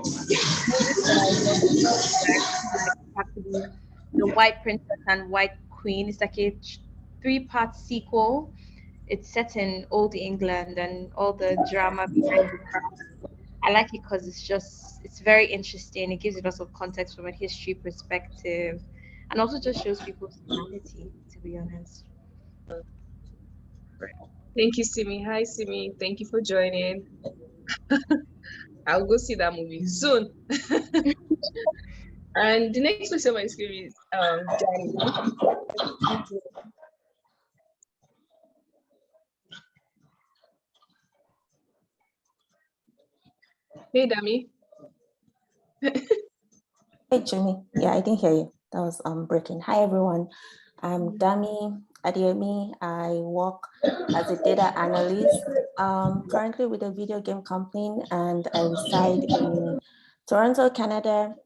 movies that I love that have to be The White Princess and White Queen. It's like a three-part sequel. It's set in old England and all the drama behind the craft. I like it because it's very interesting. It gives you lots of context from a history perspective and also just shows people's humanity, to be honest. Right. Thank you, Simi. Hi, Simi. Thank you for joining. I'll go see that movie soon. And the next person on my screen is Danny. Hey, Dami. Hey, Jimmy. Yeah, I didn't hear you. That was breaking. Hi, everyone. I'm Dami Adiemi. I work as a data analyst, currently with a video game company, and I reside in Toronto, Canada.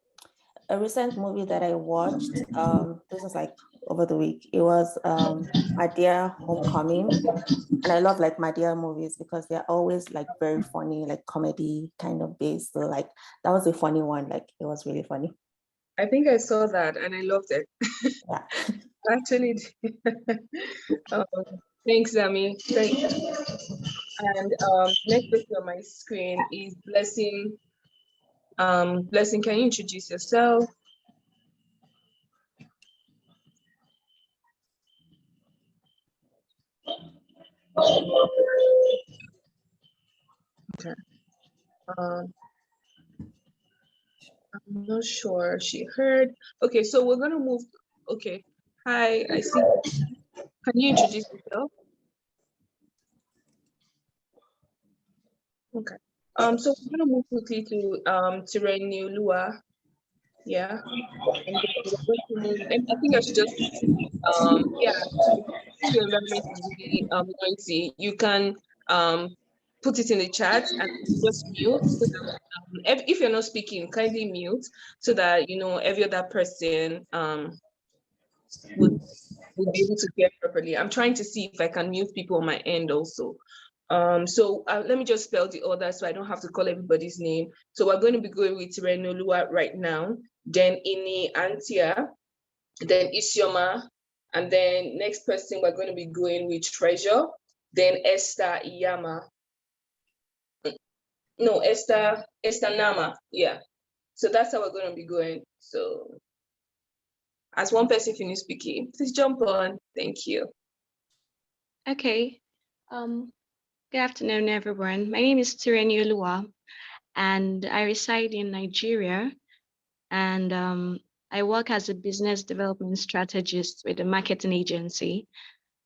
A recent movie that I watched, this was like over the week. It was My Dear Homecoming. And I love like My Dear movies because they're always like very funny, like comedy kind of based. So like that was a funny one. Like it was really funny. I think I saw that and I loved it. Yeah. Actually, thanks, Dami. Thanks. And next person on my screen is Blessing. Blessing, can you introduce yourself? Okay. I'm not sure she heard. Okay, so we're gonna move. Okay. Hi, I see. Can you introduce yourself? Okay. So we're gonna move quickly to Tirenu Lua. Yeah. And then we're going to move, and I think I should just yeah, if your environment is really noisy, you can put it in the chat and just mute so that if you're not speaking, kindly mute so that you know every other person would be able to hear properly. I'm trying to see if I can mute people on my end also. So let me just spell the order so I don't have to call everybody's name. So we're going to be going with Renolua right now, then Ini Antia, then Isioma, and then next person we're going to be going with Treasure, then Esther Iyama. No, Esther Nama. Yeah. So that's how we're going to be going. So as one person finishes speaking, please jump on. Thank you. Okay. Good afternoon, everyone. My name is Tireni Olua, and I reside in Nigeria. And I work as a business development strategist with a marketing agency.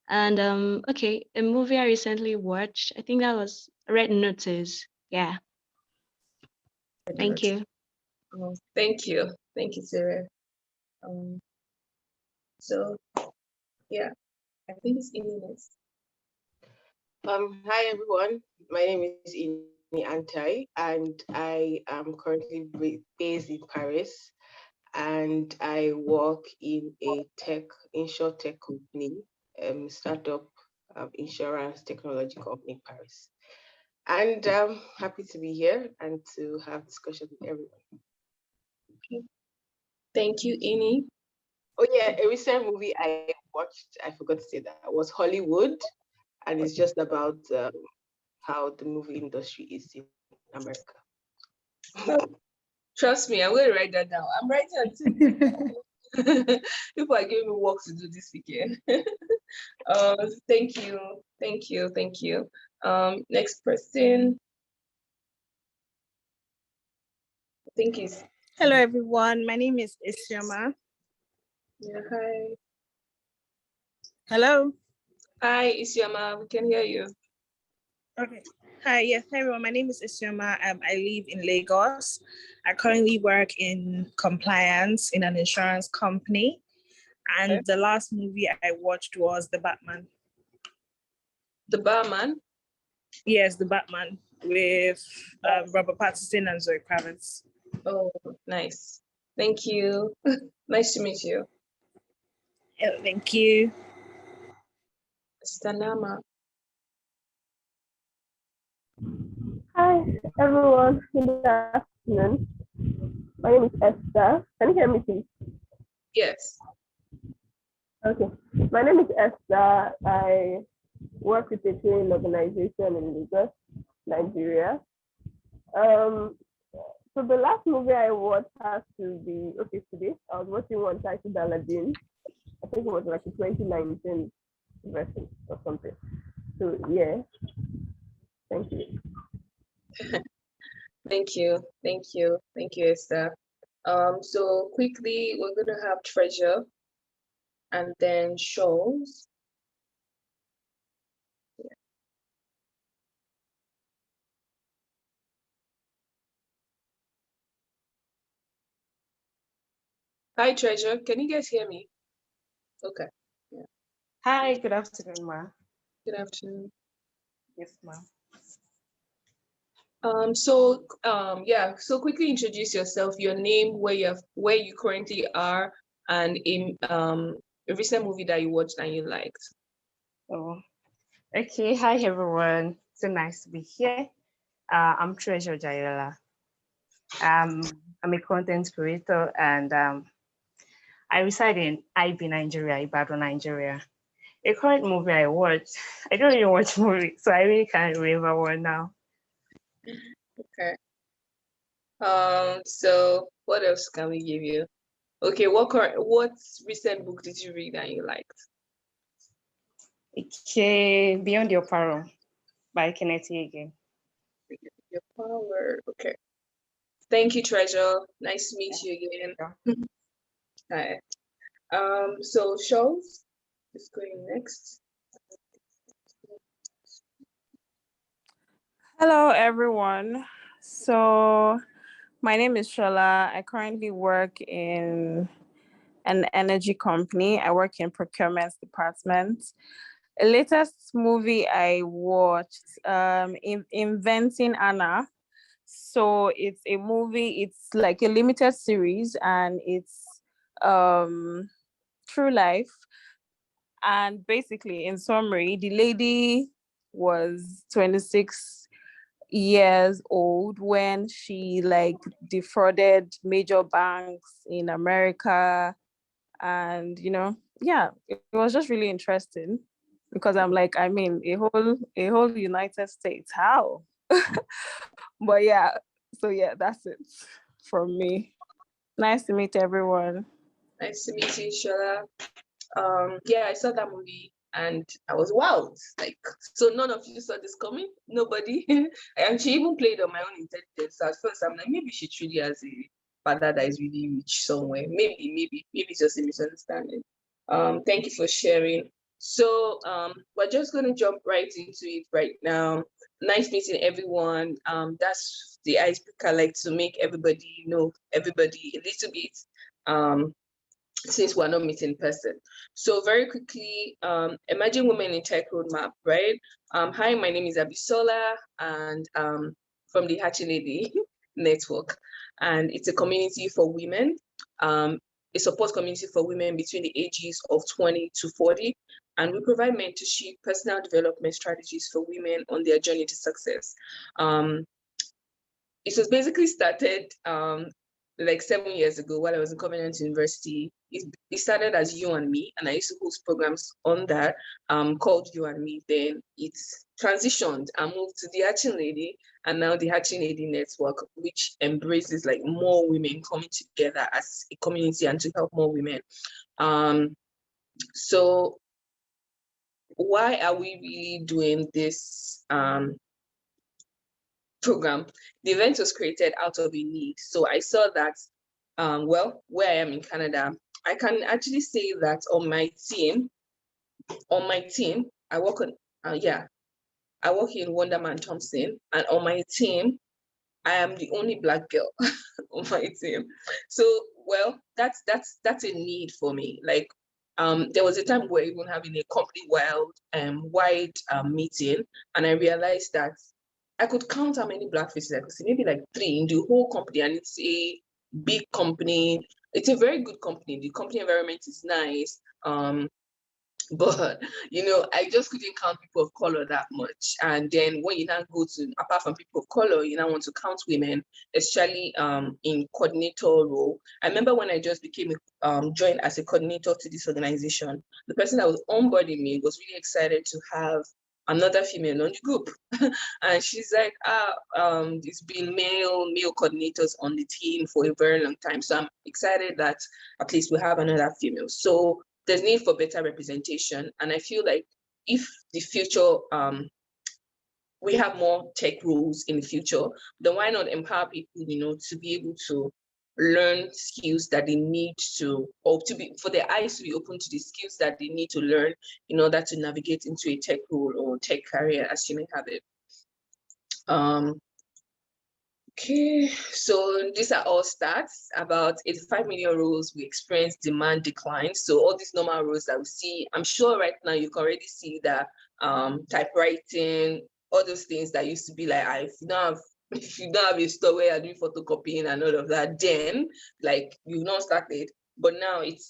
And okay, a movie I recently watched, I think that was Red Notice. Yeah. Thank you. Oh, thank you. Thank you, Sarah. So yeah, I think it's Ines. Hi everyone. My name is Ini Antai, and I am currently based in Paris, and I work in a insurtech company, startup insurance technology company in Paris. And I'm happy to be here and to have discussion with everyone. Okay. Thank you, Ini. Oh yeah, a recent movie I watched, I forgot to say that, was Hollywood, and it's just about how the movie industry is in America. Trust me, I'm going to write that down. I'm writing it. People are giving me work to do this weekend. Thank you. Thank you. Thank you. Next person. I think is. Hello, everyone. My name is Isioma. Yeah, hi. Hello. Hi, Isioma. We can hear you. Okay. Hi, yes, hi everyone. My name is Isioma. I live in Lagos. I currently work in compliance in an insurance company. And okay. The last movie I watched was The Batman. The Batman? Yes, The Batman with Robert Pattinson and Zoe Kravitz. Oh, nice. Thank you. Nice to meet you. Yeah, thank you. Stanama. Hi, everyone. Good afternoon. My name is Esther. Can you hear me, please? Yes. Okay. My name is Esther. I work with a training organization in Lagos, Nigeria. So the last movie I watched has to be today. I was watching one titled Aladdin. I think it was like a 2019 version or something. So yeah, thank you. Thank you, Esther. So quickly, we're gonna have Treasure, and then Shows. Yeah. Hi, Treasure. Can you guys hear me? Okay. Yeah. Hi, good afternoon, ma. Good afternoon. Yes, ma'am. So quickly introduce yourself, your name, where you currently are, and a recent movie that you watched and you liked. Oh, okay. Hi, everyone. So nice to be here. I'm Treasure Jayola. I'm a content creator, and I reside in IB, Nigeria, Ibadan, Nigeria. A current movie I watched, I don't even watch movies, so I really can't remember one now. Okay. So what else can we give you? Okay, what recent book did you read and you liked? Okay, Beyond Your Power by Kenneth again. Your Power. Okay. Thank you, Treasure. Nice to meet you again. Hi. So Shows is going next. Hello, everyone. So, my name is Shola. I currently work in an energy company. I work in procurement department. The latest movie I watched, Inventing Anna. So it's a movie. It's like a limited series, and it's true life. And basically, in summary, the lady was 26 years old when she like defrauded major banks in America. And yeah, it was just really interesting because I'm like, I mean, a whole United States, how? But yeah, so yeah, that's it from me. Nice to meet everyone. Nice to meet you, Shola. Yeah, I saw that movie and I was wowed. Like, so none of you saw this coming? Nobody? And she even played on my own intelligence. So at first I'm like, maybe she truly has a father that is really rich somewhere. Maybe it's just a misunderstanding. Thank you for sharing. So we're just gonna jump right into it right now. Nice meeting everyone. That's the icebreaker, like to make everybody know everybody a little bit. Since we're not meeting in person. So very quickly, Emerging Women in Tech Roadmap, right? Hi, my name is Abisola, and from the Hachi Lady Network. And it's a community for women, a support community for women between the ages of 20 to 40. And we provide mentorship, personal development strategies for women on their journey to success. It was basically started like 7 years ago while I was in Covenant University. It started as You and Me, and I used to host programs on that called You and Me. Then it transitioned and moved to the Hatching Lady, and now the Hatching Lady Network, which embraces like more women coming together as a community and to help more women. So why are we really doing this program? The event was created out of a need. So I saw that, where I am in Canada, I can actually say that on my team, I work on, I work in Wonderman Thompson, and on my team, I am the only Black girl on my team. So, well, that's a need for me. Like, there was a time where even having a company-wide meeting, and I realized that I could count how many Black faces I could see, maybe like 3 in the whole company, and it's a big company. It's a very good company. The company environment is nice. But I just couldn't count people of color that much. And then when you now go to, apart from people of color, you now want to count women, especially in coordinator role. I remember when I just became joined as a coordinator to this organization, the person that was onboarding me was really excited to have another female on the group. And she's like, it's been male coordinators on the team for a very long time. So I'm excited that at least we have another female. So there's need for better representation. And I feel like if the future, we have more tech roles in the future, then why not empower people, to be able to learn skills that they need to, or to be, for their eyes to be open to the skills that they need to learn in order to navigate into a tech role or tech career, as you may have it. Okay, so these are all stats. About 85 million roles, we experience demand decline. So all these normal roles that we see, I'm sure right now you can already see that typewriting, all those things that used to be like, if you don't have a store where you're doing photocopying and all of that, then like you've not started. But now it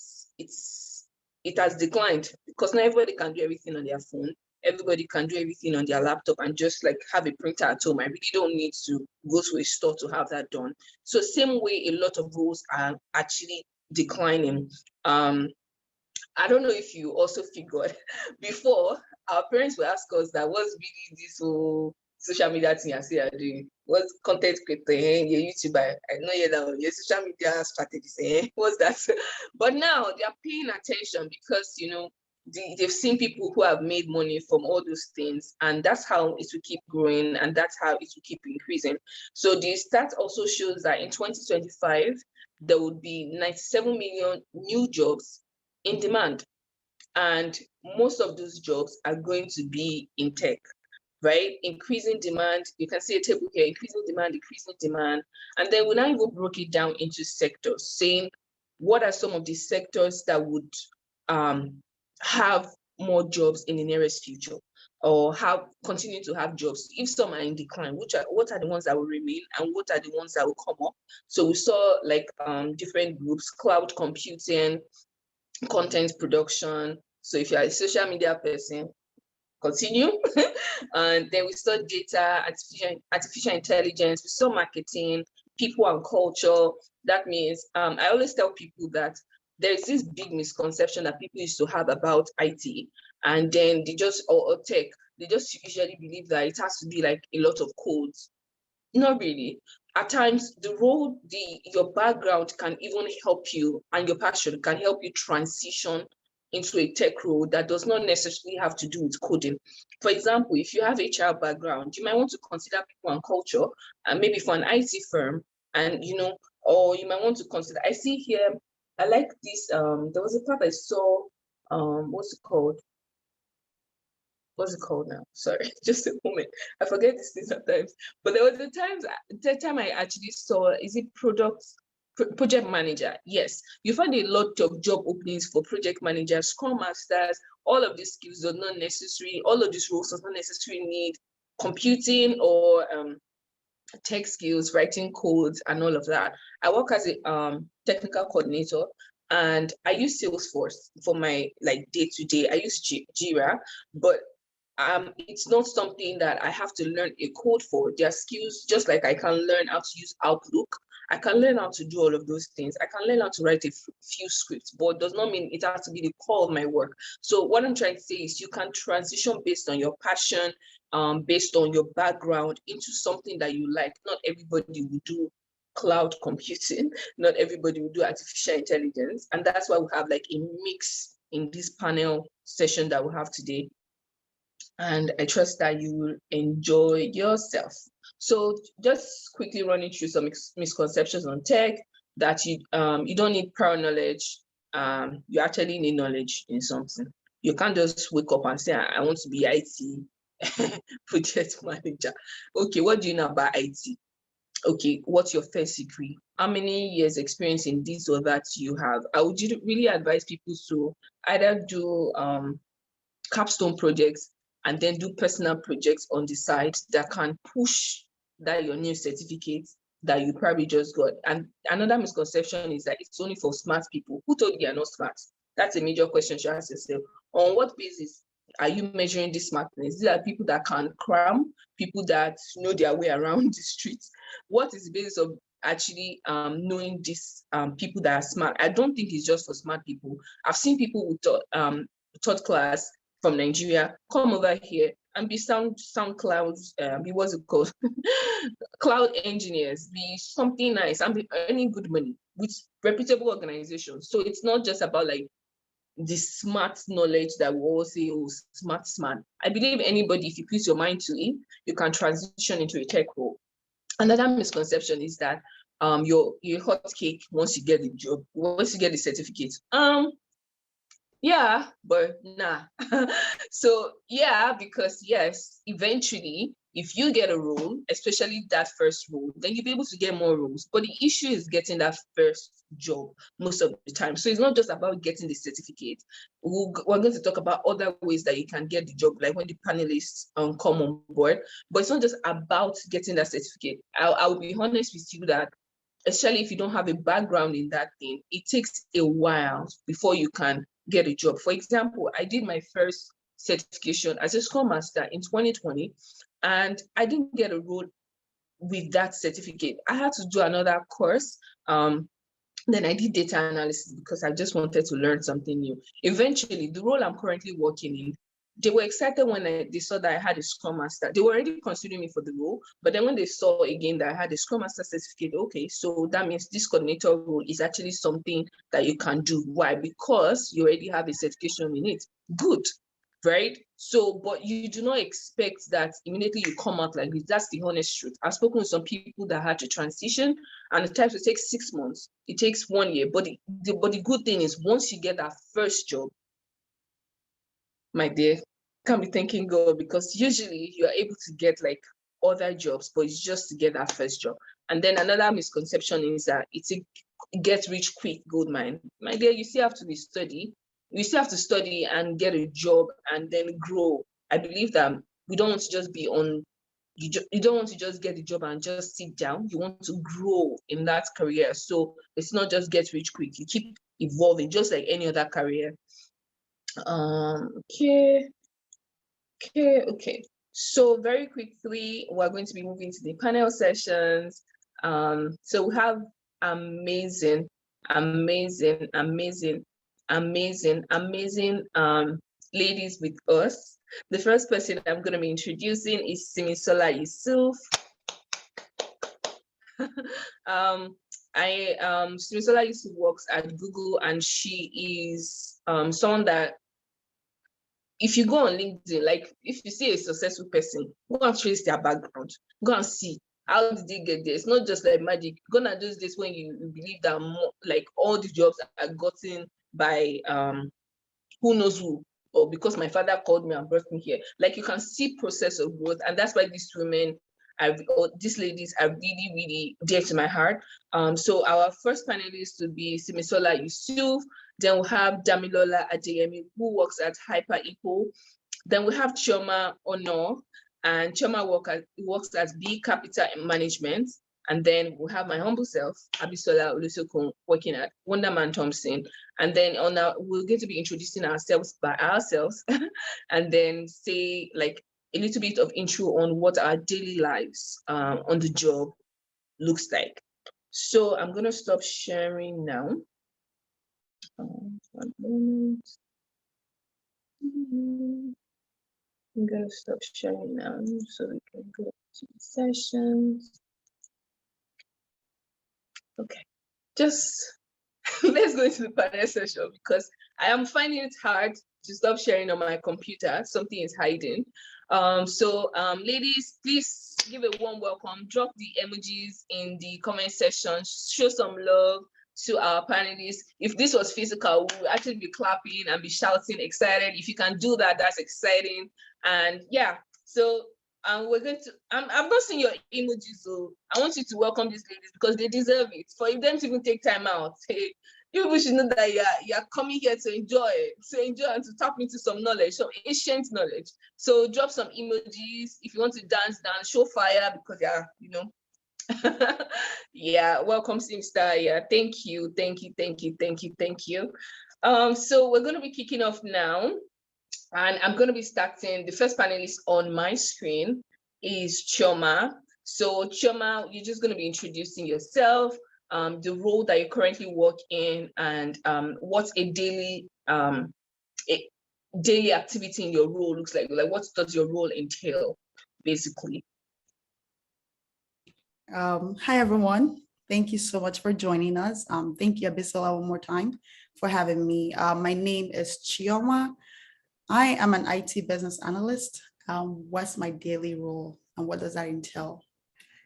has declined because now everybody can do everything on their phone. Everybody can do everything on their laptop and just like have a printer at home. I really don't need to go to a store to have that done. So same way, a lot of roles are actually declining. I don't know if you also figured before, our parents will ask us that what's really this whole social media thing I say you're doing? What's content creator? Your YouTuber? I know you're that one. Your social media strategy. What's that? But now they are paying attention because they've seen people who have made money from all those things, and that's how it will keep growing, and that's how it will keep increasing. So the stats also shows that in 2025 there would be 97 million new jobs in demand, and most of those jobs are going to be in tech, right? Increasing demand, you can see a table here, increasing demand, and then we now even broke it down into sectors, saying what are some of the sectors that would have more jobs in the nearest future, or continue to have jobs. If some are in decline, what are the ones that will remain, and what are the ones that will come up? So we saw like different groups: cloud computing, content production. So if you're a social media person, continue. And then we saw data, artificial intelligence, we saw marketing, people and culture. That means I always tell people that there's this big misconception that people used to have about IT, and then or tech, they just usually believe that it has to be like a lot of codes. Not really. At times, your background can even help you, and your passion can help you transition into a tech role that does not necessarily have to do with coding. For example, if you have a HR background, you might want to consider people and culture, and maybe for an IT firm, and or you might want to consider. I see here, I like this. There was a part I saw. What's it called now? Sorry, just a moment. I forget this thing sometimes. But there was the time I actually saw, is it project manager? Yes, you find a lot of job openings for project managers, scrum masters. All of these skills are not necessary. All of these roles does not necessarily need computing or tech skills, writing codes, and all of that. I work as a technical coordinator, and I use Salesforce for my like day-to-day. I use Jira, but it's not something that I have to learn a code for. There are skills, just like I can learn how to use Outlook. I can learn how to do all of those things. I can learn how to write a few scripts, but it does not mean it has to be the core of my work. So what I'm trying to say is you can transition based on your passion, based on your background into something that you like. Not everybody will do cloud computing. Not everybody will do artificial intelligence. And that's why we have like a mix in this panel session that we have today. And I trust that you will enjoy yourself. So just quickly running through some misconceptions on tech, that you don't need prior knowledge. You actually need knowledge in something. You can't just wake up and say, I want to be IT project manager. Okay, what do you know about IT? Okay, what's your first degree? How many years experience in this or that you have? I would really advise people to either do capstone projects and then do personal projects on the side that can push that your new certificate that you probably just got. And another misconception is that it's only for smart people. Who told you you're not smart? That's a major question you ask yourself. On what basis are you measuring this smartness? These are people that can cram, people that know their way around the streets. What is the basis of actually knowing these people that are smart? I don't think it's just for smart people. I've seen people with third class from Nigeria come over here and be sound clouds, be what's it called? Cloud engineers, be something nice, and be earning good money with reputable organizations. So it's not just about like the smart knowledge that we all say, oh, smart. I believe anybody, if you put your mind to it, you can transition into a tech role. Another misconception is that you're hot cake once you get the job, once you get the certificate. Yeah, but nah. So yeah, because yes, eventually, if you get a role, especially that first role, then you'll be able to get more roles. But the issue is getting that first job most of the time. So it's not just about getting the certificate. We're going to talk about other ways that you can get the job, like when the panelists come on board. But it's not just about getting that certificate. I'll be honest with you that especially if you don't have a background in that thing, it takes a while before you can get a job. For example, I did my first certification as a Scrum Master in 2020, and I didn't get a role with that certificate. I had to do another course. Then I did data analysis because I just wanted to learn something new. Eventually, the role I'm currently working in, they were excited when they saw that I had a Scrum Master. They were already considering me for the role, but then when they saw again that I had a Scrum Master certificate, okay, so that means this coordinator role is actually something that you can do. Why? Because you already have a certification in it. Good, right? So, but you do not expect that immediately you come out like this. That's the honest truth. I've spoken with some people that had to transition, and the times it takes 6 months, it takes 1 year. But the good thing is once you get that first job, my dear, can't be thanking God, because usually you're able to get like other jobs, but it's just to get that first job. And then another misconception is that it's a get rich quick gold mine. My dear, you still have to study. You still have to study and get a job and then grow. I believe that we don't want to just be on, you don't want to just get the job and just sit down. You want to grow in that career. So it's not just get rich quick. You keep evolving just like any other career. Okay. So very quickly, we're going to be moving to the panel sessions. So we have amazing ladies with us. The first person I'm going to be introducing is Simi Solar Yusuf. Simi Solar Yusuf works at Google, and she is someone that, if you go on LinkedIn, like if you see a successful person, go and trace their background, go and see how did they get there. It's not just like magic. Gonna do this when you believe that like all the jobs are gotten by who knows who, or because my father called me and brought me here. Like you can see process of growth, and that's why these women or these ladies are really, really dear to my heart. So our first panelist would be Simi Solar Yusuf. Then we have Damilola Adeyemi, who works at Hyper Eco. Then we have Chioma Ono, and Chioma works at B Capital Management. And then we have my humble self, Abisola Olusekun, working at Wonderman Thompson. And then we're going to be introducing ourselves by ourselves and then say like a little bit of intro on what our daily lives on the job looks like. So I'm going to stop sharing now. 1 moment. I'm going to stop sharing now so we can go to the sessions. Okay, just let's go into the panel session because I am finding it hard to stop sharing on my computer. Something is hiding. Ladies, please give a warm welcome. Drop the emojis in the comment section. Show some love to our panelists. If this was physical, we would actually be clapping and be shouting, excited. If you can do that, that's exciting. And yeah, so we're going to, I'm not seeing your emojis, so I want you to welcome these ladies because they deserve it. For them to even take time out, hey, you should know that you're coming here to enjoy and to tap into some knowledge, some ancient knowledge. So drop some emojis. If you want to dance, show fire because yeah, welcome Simstar. Yeah, thank you. So we're going to be kicking off now. And I'm going to be starting. The first panelist on my screen is Chioma. So Chioma, you're just going to be introducing yourself, the role that you currently work in, and what a daily activity in your role looks like. Like, what does your role entail, basically? Hi, everyone. Thank you so much for joining us. Thank you, Abisola, one more time for having me. My name is Chioma. I am an IT business analyst. What's my daily role and what does that entail?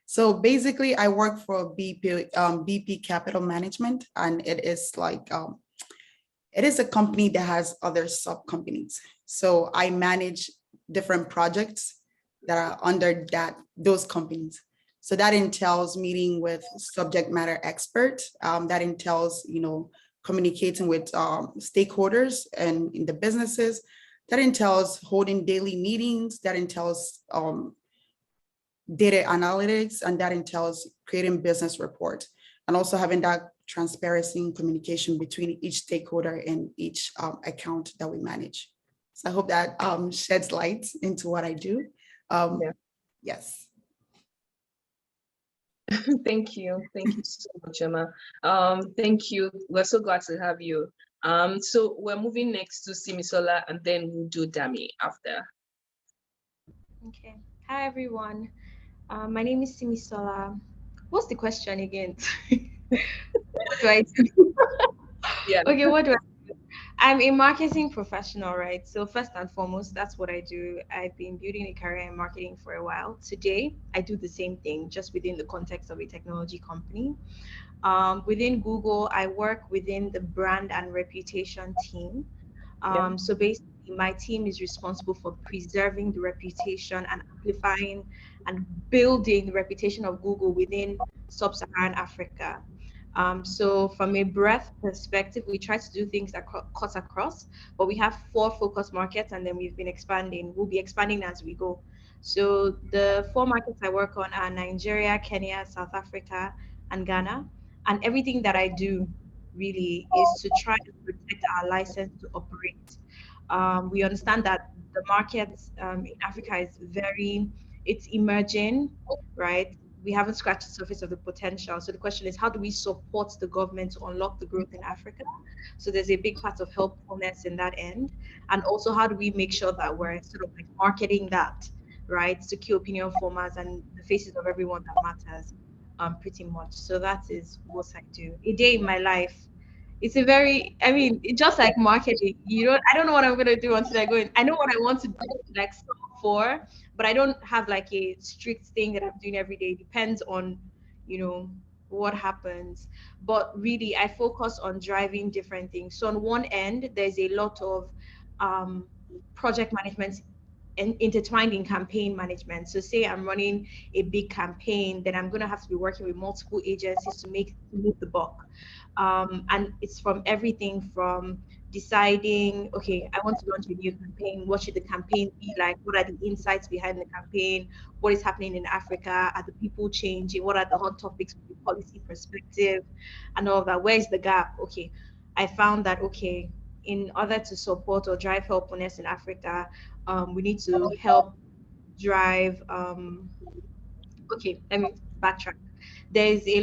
So basically, I work for BP Capital Management, and it is like it is a company that has other sub companies. So I manage different projects that are under those companies. So that entails meeting with subject matter experts. That entails, communicating with stakeholders and in the businesses. That entails holding daily meetings. That entails data analytics, and that entails creating business reports and also having that transparency and communication between each stakeholder and each account that we manage. So I hope that sheds light into what I do. Yeah. Yes. Thank you. Thank you so much, Emma. Thank you. We're so glad to have you. So we're moving next to Simi Solar, and then we'll do Dami after. Okay. Hi, everyone. My name is Simi Solar. What's the question again? What do I do? Yeah. Okay, what do I do? I'm a marketing professional, right? So first and foremost, that's what I do. I've been building a career in marketing for a while. Today, I do the same thing, just within the context of a technology company. Within Google, I work within the brand and reputation team. So basically, my team is responsible for preserving the reputation and amplifying and building the reputation of Google within sub-Saharan Africa. So from a breadth perspective, we try to do things that cut across, but we have four focus markets, and then we've been expanding. We'll be expanding as we go. So the four markets I work on are Nigeria, Kenya, South Africa, and Ghana. And everything that I do really is to try to protect our license to operate. We understand that the market in Africa is it's emerging, right? We haven't scratched the surface of the potential. So the question is, how do we support the government to unlock the growth in Africa? So there's a big part of helpfulness in that end. And also, how do we make sure that we're sort of like marketing that, right, to key opinion formers and the faces of everyone that matters, pretty much. So that is what I do. A day in my life. It's a very, I mean, it's just like marketing. I don't know what I'm gonna do until I go in. I know what I want to do, like stop for, but I don't have like a strict thing that I'm doing every day. It depends on, you know, what happens. But really, I focus on driving different things. So on one end, there's a lot of um, project management intertwined in campaign management. So say I'm running a big campaign, then I'm going to have to be working with multiple agencies to move the buck. And it's from everything from deciding, okay, I want to launch a new campaign. What should the campaign be like? What are the insights behind the campaign? What is happening in Africa? Are the people changing? What are the hot topics from a policy perspective? And all of that. Where is the gap? Okay, I found that, okay, in order to support or drive helpfulness in Africa, we need to help drive. Okay, let me backtrack. There's a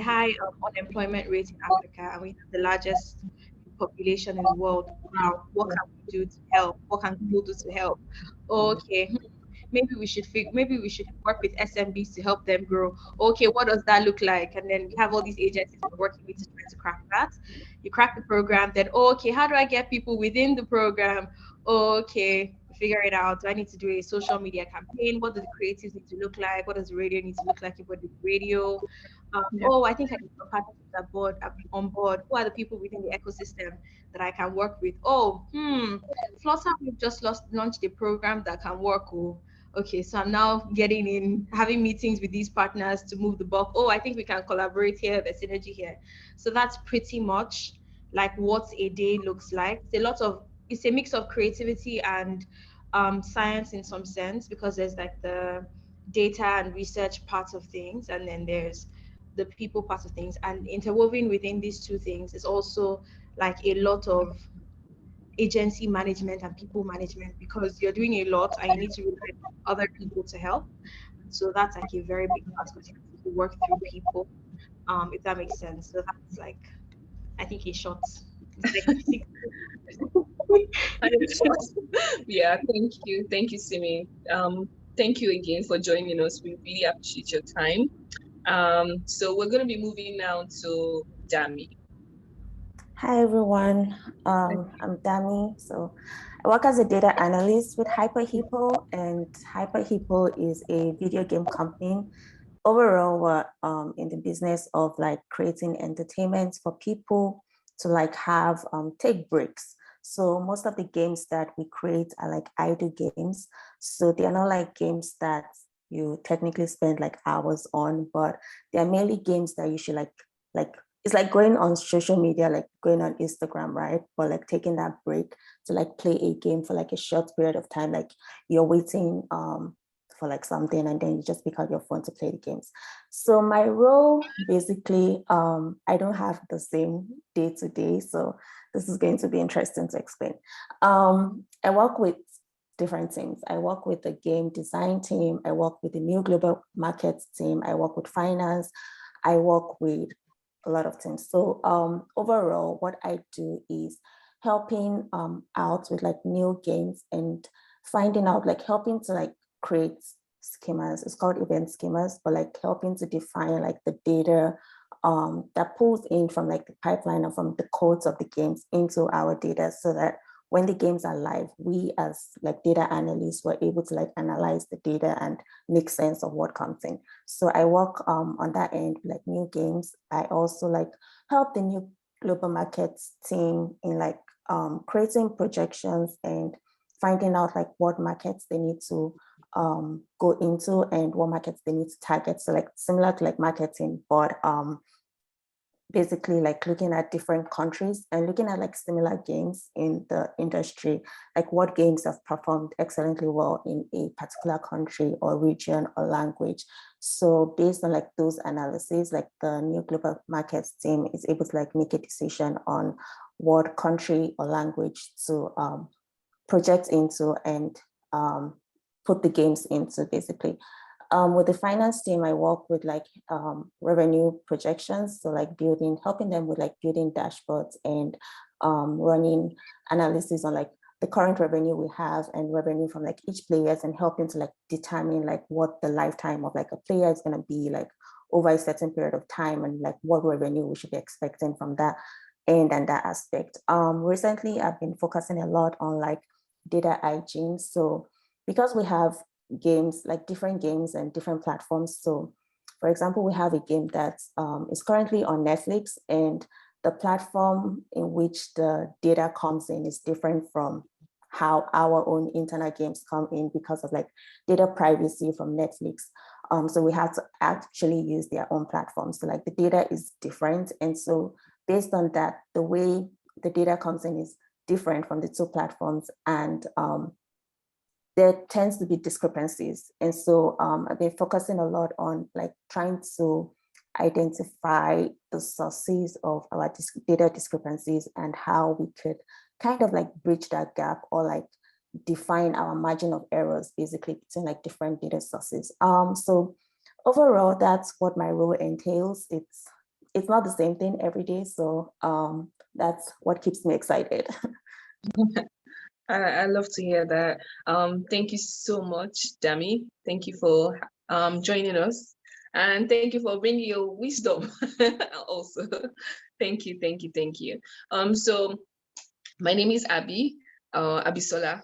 high unemployment rate in Africa, and we have the largest population in the world. Wow, what can we do to help? What can people do to help? Okay, maybe we should work with SMBs to help them grow. Okay, what does that look like? And then we have all these agencies we're working with to try to crack that. You crack the program, then okay, how do I get people within the program? Okay, figure it out. Do I need to do a social media campaign? What do the creatives need to look like? What does the radio need to look like about the radio? Oh, I think I need some partners on board. Who are the people within the ecosystem that I can work with? Oh, Flutter, we've just launched a program that can work. Oh, okay, so I'm now getting in, having meetings with these partners to move the bulk. Oh, I think we can collaborate here, there's synergy here. So that's pretty much like what a day looks like. It's a mix of creativity and science in some sense, because there's like the data and research parts of things, and then there's the people part of things. And interwoven within these two things is also like agency management and people management, because you're doing a lot and you need to rely on other people to help. So that's like a very big task because you have to work through people, if that makes sense. So that's like, I think a short. It's like six. Yeah, thank you, Simi. Thank you again for joining us. We really appreciate your time. So we're going to be moving now to Dami. Hi everyone, I'm Dami. So I work as a data analyst with HyperHippo, and HyperHippo is a video game company. Overall, we're in the business of like creating entertainment for people to like have take breaks. So most of the games that we create are like idle games. So they're not like games that you technically spend like hours on, but they're mainly games that you should like it's like going on social media, like going on Instagram, right? But like taking that break to like play a game for like a short period of time, like you're waiting for like something and then you just pick out your phone to play the games. So my role basically, I don't have the same day to day, so this is going to be interesting to explain. I work with different teams. I work with the game design team, I work with the new global markets team, I work with finance, I work with a lot of teams. So overall, what I do is helping out with like new games and finding out, like helping to like create schemas. It's called event schemas, but like helping to define like the data that pulls in from like the pipeline or from the codes of the games into our data, so that when the games are live, we as like data analysts were able to like analyze the data and make sense of what comes in. So I work on that end, like new games. I also like help the new global markets team in like creating projections and finding out like what markets they need to go into and what markets they need to target. So like similar to like marketing, but basically like looking at different countries and looking at like similar games in the industry, like what games have performed excellently well in a particular country or region or language. So based on like those analyses, like the new global markets team is able to like make a decision on what country or language to project into and put the games into basically. With the finance team, I work with like revenue projections. So like helping them with like building dashboards and running analysis on like the current revenue we have and revenue from like each players, and helping to like determine like what the lifetime of like a player is going to be like over a certain period of time, and like what revenue we should be expecting from that end and that aspect. Recently, I've been focusing a lot on like data hygiene. So because we have games, like different games and different platforms. So for example, we have a game that is currently on Netflix, and the platform in which the data comes in is different from how our own internet games come in because of like data privacy from Netflix. So we have to actually use their own platforms. So like the data is different. And so based on that, the way the data comes in is different from the two platforms, and there tends to be discrepancies. And so I've been focusing a lot on like trying to identify the sources of our data discrepancies and how we could kind of like bridge that gap, or like define our margin of errors basically between like different data sources. So overall, that's what my role entails. It's not the same thing every day. So that's what keeps me excited. I love to hear that. Thank you so much, Dami. Thank you for joining us. And thank you for bringing your wisdom also. Thank you, thank you, thank you. So my name is Abby, Abby Solar.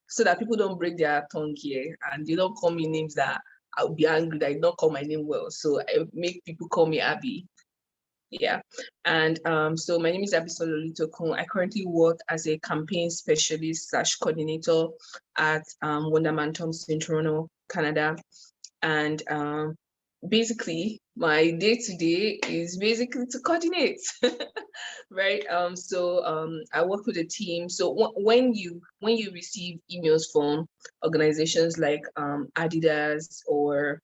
So that people don't break their tongue here and they don't call me names that I'll be angry that I don't call my name well. So I make people call me Abby. Yeah. And so my name is Abisola Litokun. I currently work as a campaign specialist / coordinator at Wonderman Thompson, Toronto, Canada. And basically my day-to-day is basically to coordinate, right? I work with a team. So when you receive emails from organizations like Adidas or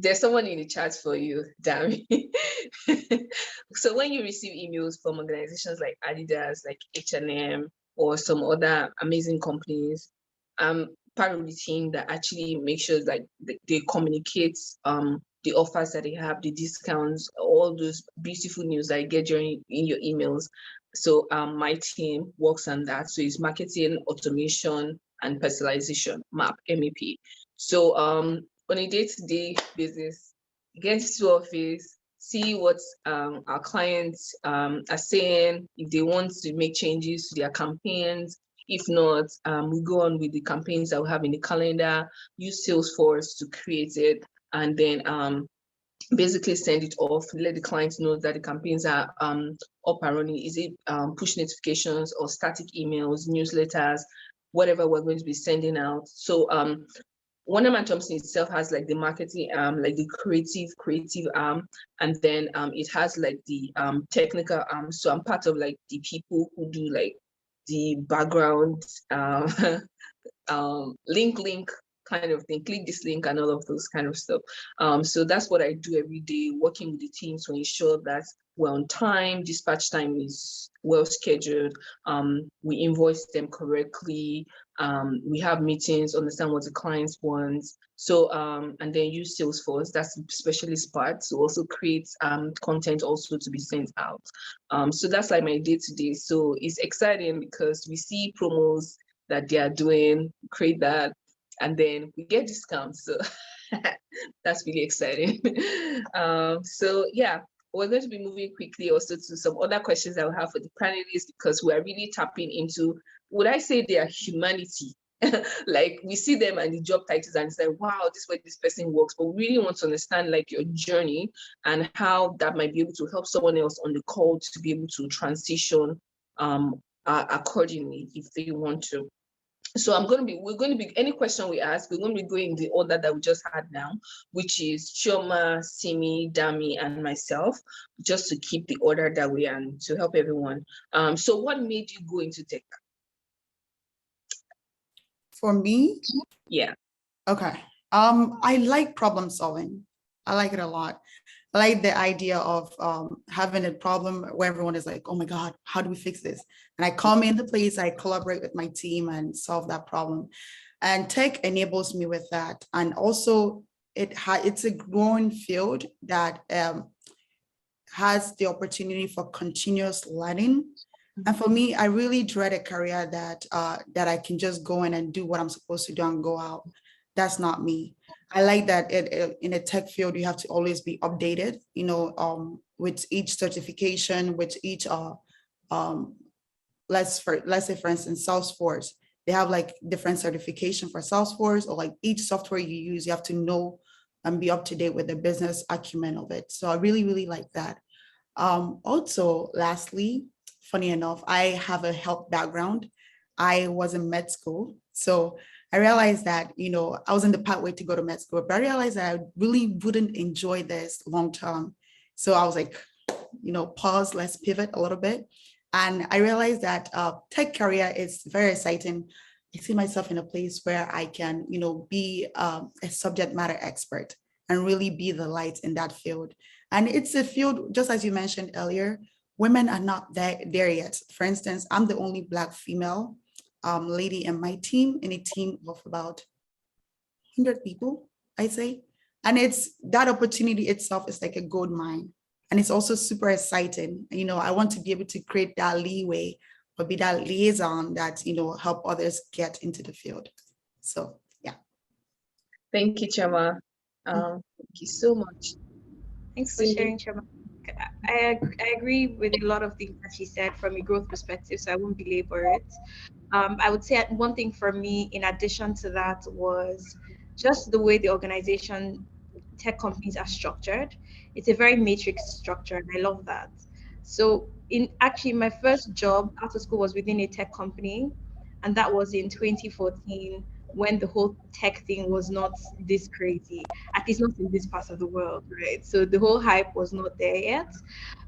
there's someone in the chat for you, Dami. So when you receive emails from organizations like Adidas, like H&M, or some other amazing companies, part of the team that actually makes sure like they communicate the offers that they have, the discounts, all those beautiful news that you get during in your emails. So my team works on that. So it's marketing, automation, and personalization, MAP. So on a day-to-day basis, get to office, see what our clients are saying, if they want to make changes to their campaigns. If not, we go on with the campaigns that we have in the calendar, use Salesforce to create it, and then basically send it off, let the clients know that the campaigns are up and running. Is it push notifications or static emails, newsletters, whatever we're going to be sending out. So Wonderman Thompson itself has like the marketing like the creative arm, and then it has like the technical arm. So I'm part of like the people who do like the background link kind of thing, click this link and all of those kind of stuff. So that's what I do every day, working with the team to ensure that we're on time, dispatch time is well scheduled, we invoice them correctly, we have meetings, understand what the clients want. So and then use Salesforce, that's the specialist part, to also create content also to be sent out. So that's like my day-to-day. So it's exciting because we see promos that they are doing, create that, and then we get discounts. So that's really exciting. So yeah, we're going to be moving quickly also to some other questions I will have for the panelists, because we're really tapping into, would I say, their humanity? Like we see them and the job titles and say, wow, this is where this person works, but we really want to understand like your journey and how that might be able to help someone else on the call to be able to transition accordingly if they want to. So we're going to be, any question we ask, we're going to be going in the order that we just had now, which is Chioma, Simi, Dami, and myself, just to keep the order that we are and to help everyone. So what made you go into tech? For me? Yeah. Okay. I like problem solving. I like it a lot. I like the idea of having a problem where everyone is like, oh my God, how do we fix this? And I come into place, I collaborate with my team and solve that problem. And tech enables me with that. And also it's a growing field that has the opportunity for continuous learning. And for me, I really dread a career that that I can just go in and do what I'm supposed to do and go out. That's not me. I like that in a tech field, you have to always be updated, you know, with each certification, with each, let's say, for instance, Salesforce, they have like different certification for Salesforce, or like each software you use, you have to know and be up to date with the business acumen of it. So I really, really like that. Also, lastly, funny enough, I have a health background. I was in med school. So I realized that, you know, I was in the pathway to go to med school, but I realized that I really wouldn't enjoy this long term. So I was like, you know, pause, let's pivot a little bit. And I realized that tech career is very exciting. I see myself in a place where I can, you know, be a subject matter expert and really be the light in that field. And it's a field, just as you mentioned earlier, women are not there yet. For instance, I'm the only Black female lady in my team, in a team of about 100 people, I'd say. And it's that opportunity itself is like a gold mine. And it's also super exciting. You know, I want to be able to create that leeway or be that liaison that, you know, help others get into the field. So, yeah. Thank you, Chama. Thank you so much. Thanks for sharing, Chama. I agree with a lot of things that she said from a growth perspective, so I won't belabor it. I would say one thing for me, in addition to that, was just the way the organization, tech companies are structured. It's a very matrix structure, and I love that. So, in actually, my first job out of school was within a tech company, and that was in 2014 when the whole tech thing was not this crazy, at least not in this part of the world, right? So the whole hype was not there yet.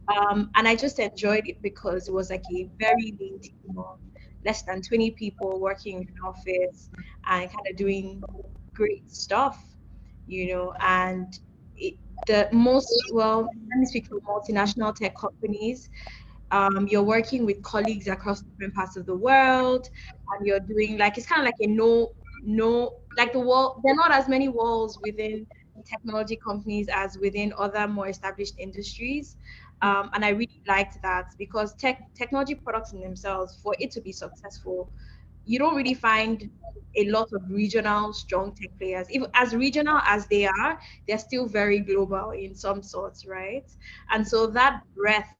And I just enjoyed it because it was like a very lean team of less than 20 people working in an office and kind of doing great stuff, you know. And the most, well, let me speak for multinational tech companies. You're working with colleagues across different parts of the world, and you're doing like, it's kind of like a like the wall. There are not as many walls within technology companies as within other more established industries. And I really liked that because technology products in themselves, for it to be successful, you don't really find a lot of regional strong tech players. Even as regional as they are, they're still very global in some sorts, right? And so that breadth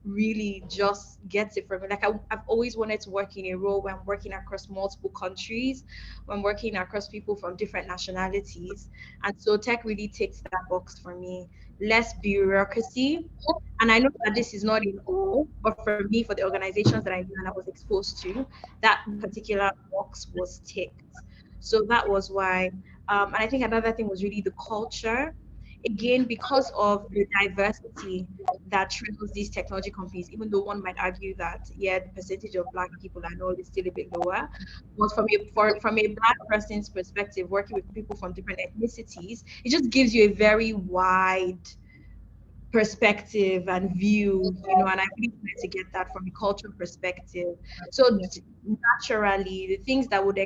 really just gets it from me. Like I've always wanted to work in a role where I'm working across multiple countries, when working across people from different nationalities. And so tech really ticks that box for me. Less bureaucracy. And I know that this is not in all, but for me, for the organizations that I knew and I was exposed to, that particular box was ticked. So that was why. And I think another thing was really the culture. Again, because of the diversity that trails these technology companies, even though one might argue that, yeah, the percentage of Black people I know is still a bit lower. But from a Black person's perspective, working with people from different ethnicities, it just gives you a very wide perspective and view, and I really wanted to get that from a cultural perspective. So naturally, the things that would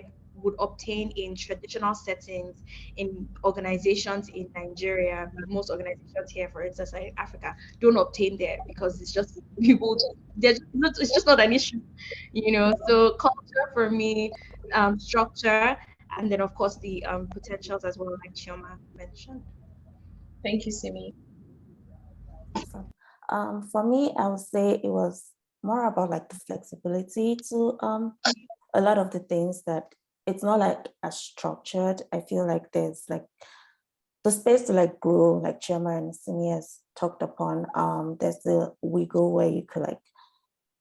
obtain in traditional settings in organizations in Nigeria, most organizations here, for instance, in Africa, don't obtain there because it's just people. It's just not an issue. So culture for me, structure, and then of course the potentials as well, like Chioma mentioned. Thank you, Simi. So, for me, I would say it was more about like the flexibility to a lot of the things that it's not like as structured. I feel like there's like the space to like grow, like Chairman and Seniors talked upon. There's the wiggle where you could like,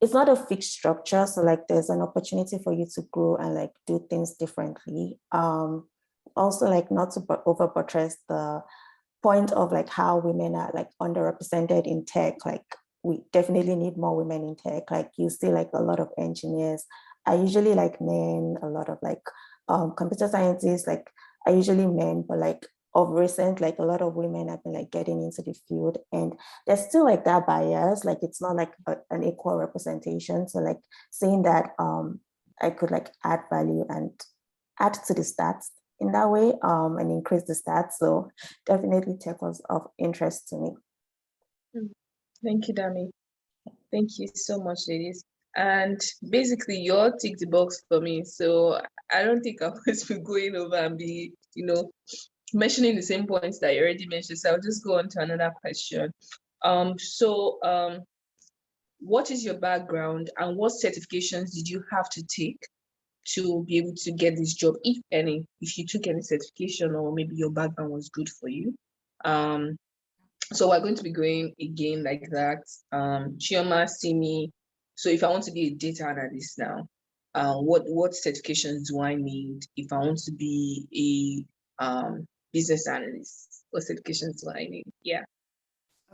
it's not a fixed structure, so like there's an opportunity for you to grow and like do things differently. Also like not to over buttress the point of like how women are like underrepresented in tech. Like we definitely need more women in tech. Like you see like a lot of engineers are usually like men, a lot of like computer scientists like are usually men, but like of recent, like a lot of women have been like getting into the field, and there's still like that bias, like it's not like an equal representation. So like seeing that I could like add value and add to the stats in that way and increase the stats. So definitely tech was of interest to me. Thank you, Dami. Thank you so much, ladies. And basically, you all tick the box for me. So I don't think I'll always be going over and be, mentioning the same points that you already mentioned. So I'll just go on to another question. What is your background and what certifications did you have to take to be able to get this job, if any, if you took any certification or maybe your background was good for you? So we're going to be going again like that. Chioma, Simi. So if I want to be a data analyst now, what certifications do I need? If I want to be a business analyst, what certifications do I need? Yeah.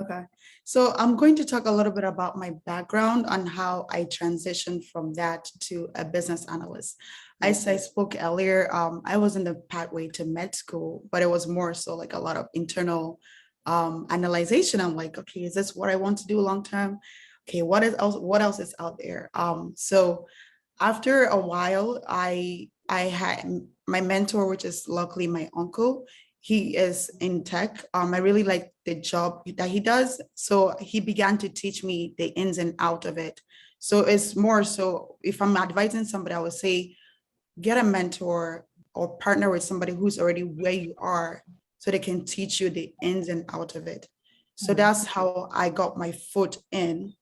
Okay, so I'm going to talk a little bit about my background on how I transitioned from that to a business analyst. As I spoke earlier, I was in the pathway to med school, but it was more so like a lot of internal analyzation. I'm like, okay, is this what I want to do long term? Okay, what else is out there? So after a while, I had my mentor, which is luckily my uncle. He is in tech. I really like the job that he does. So he began to teach me the ins and out of it. So it's more so if I'm advising somebody, I would say, get a mentor or partner with somebody who's already where you are so they can teach you the ins and out of it. So that's how I got my foot in.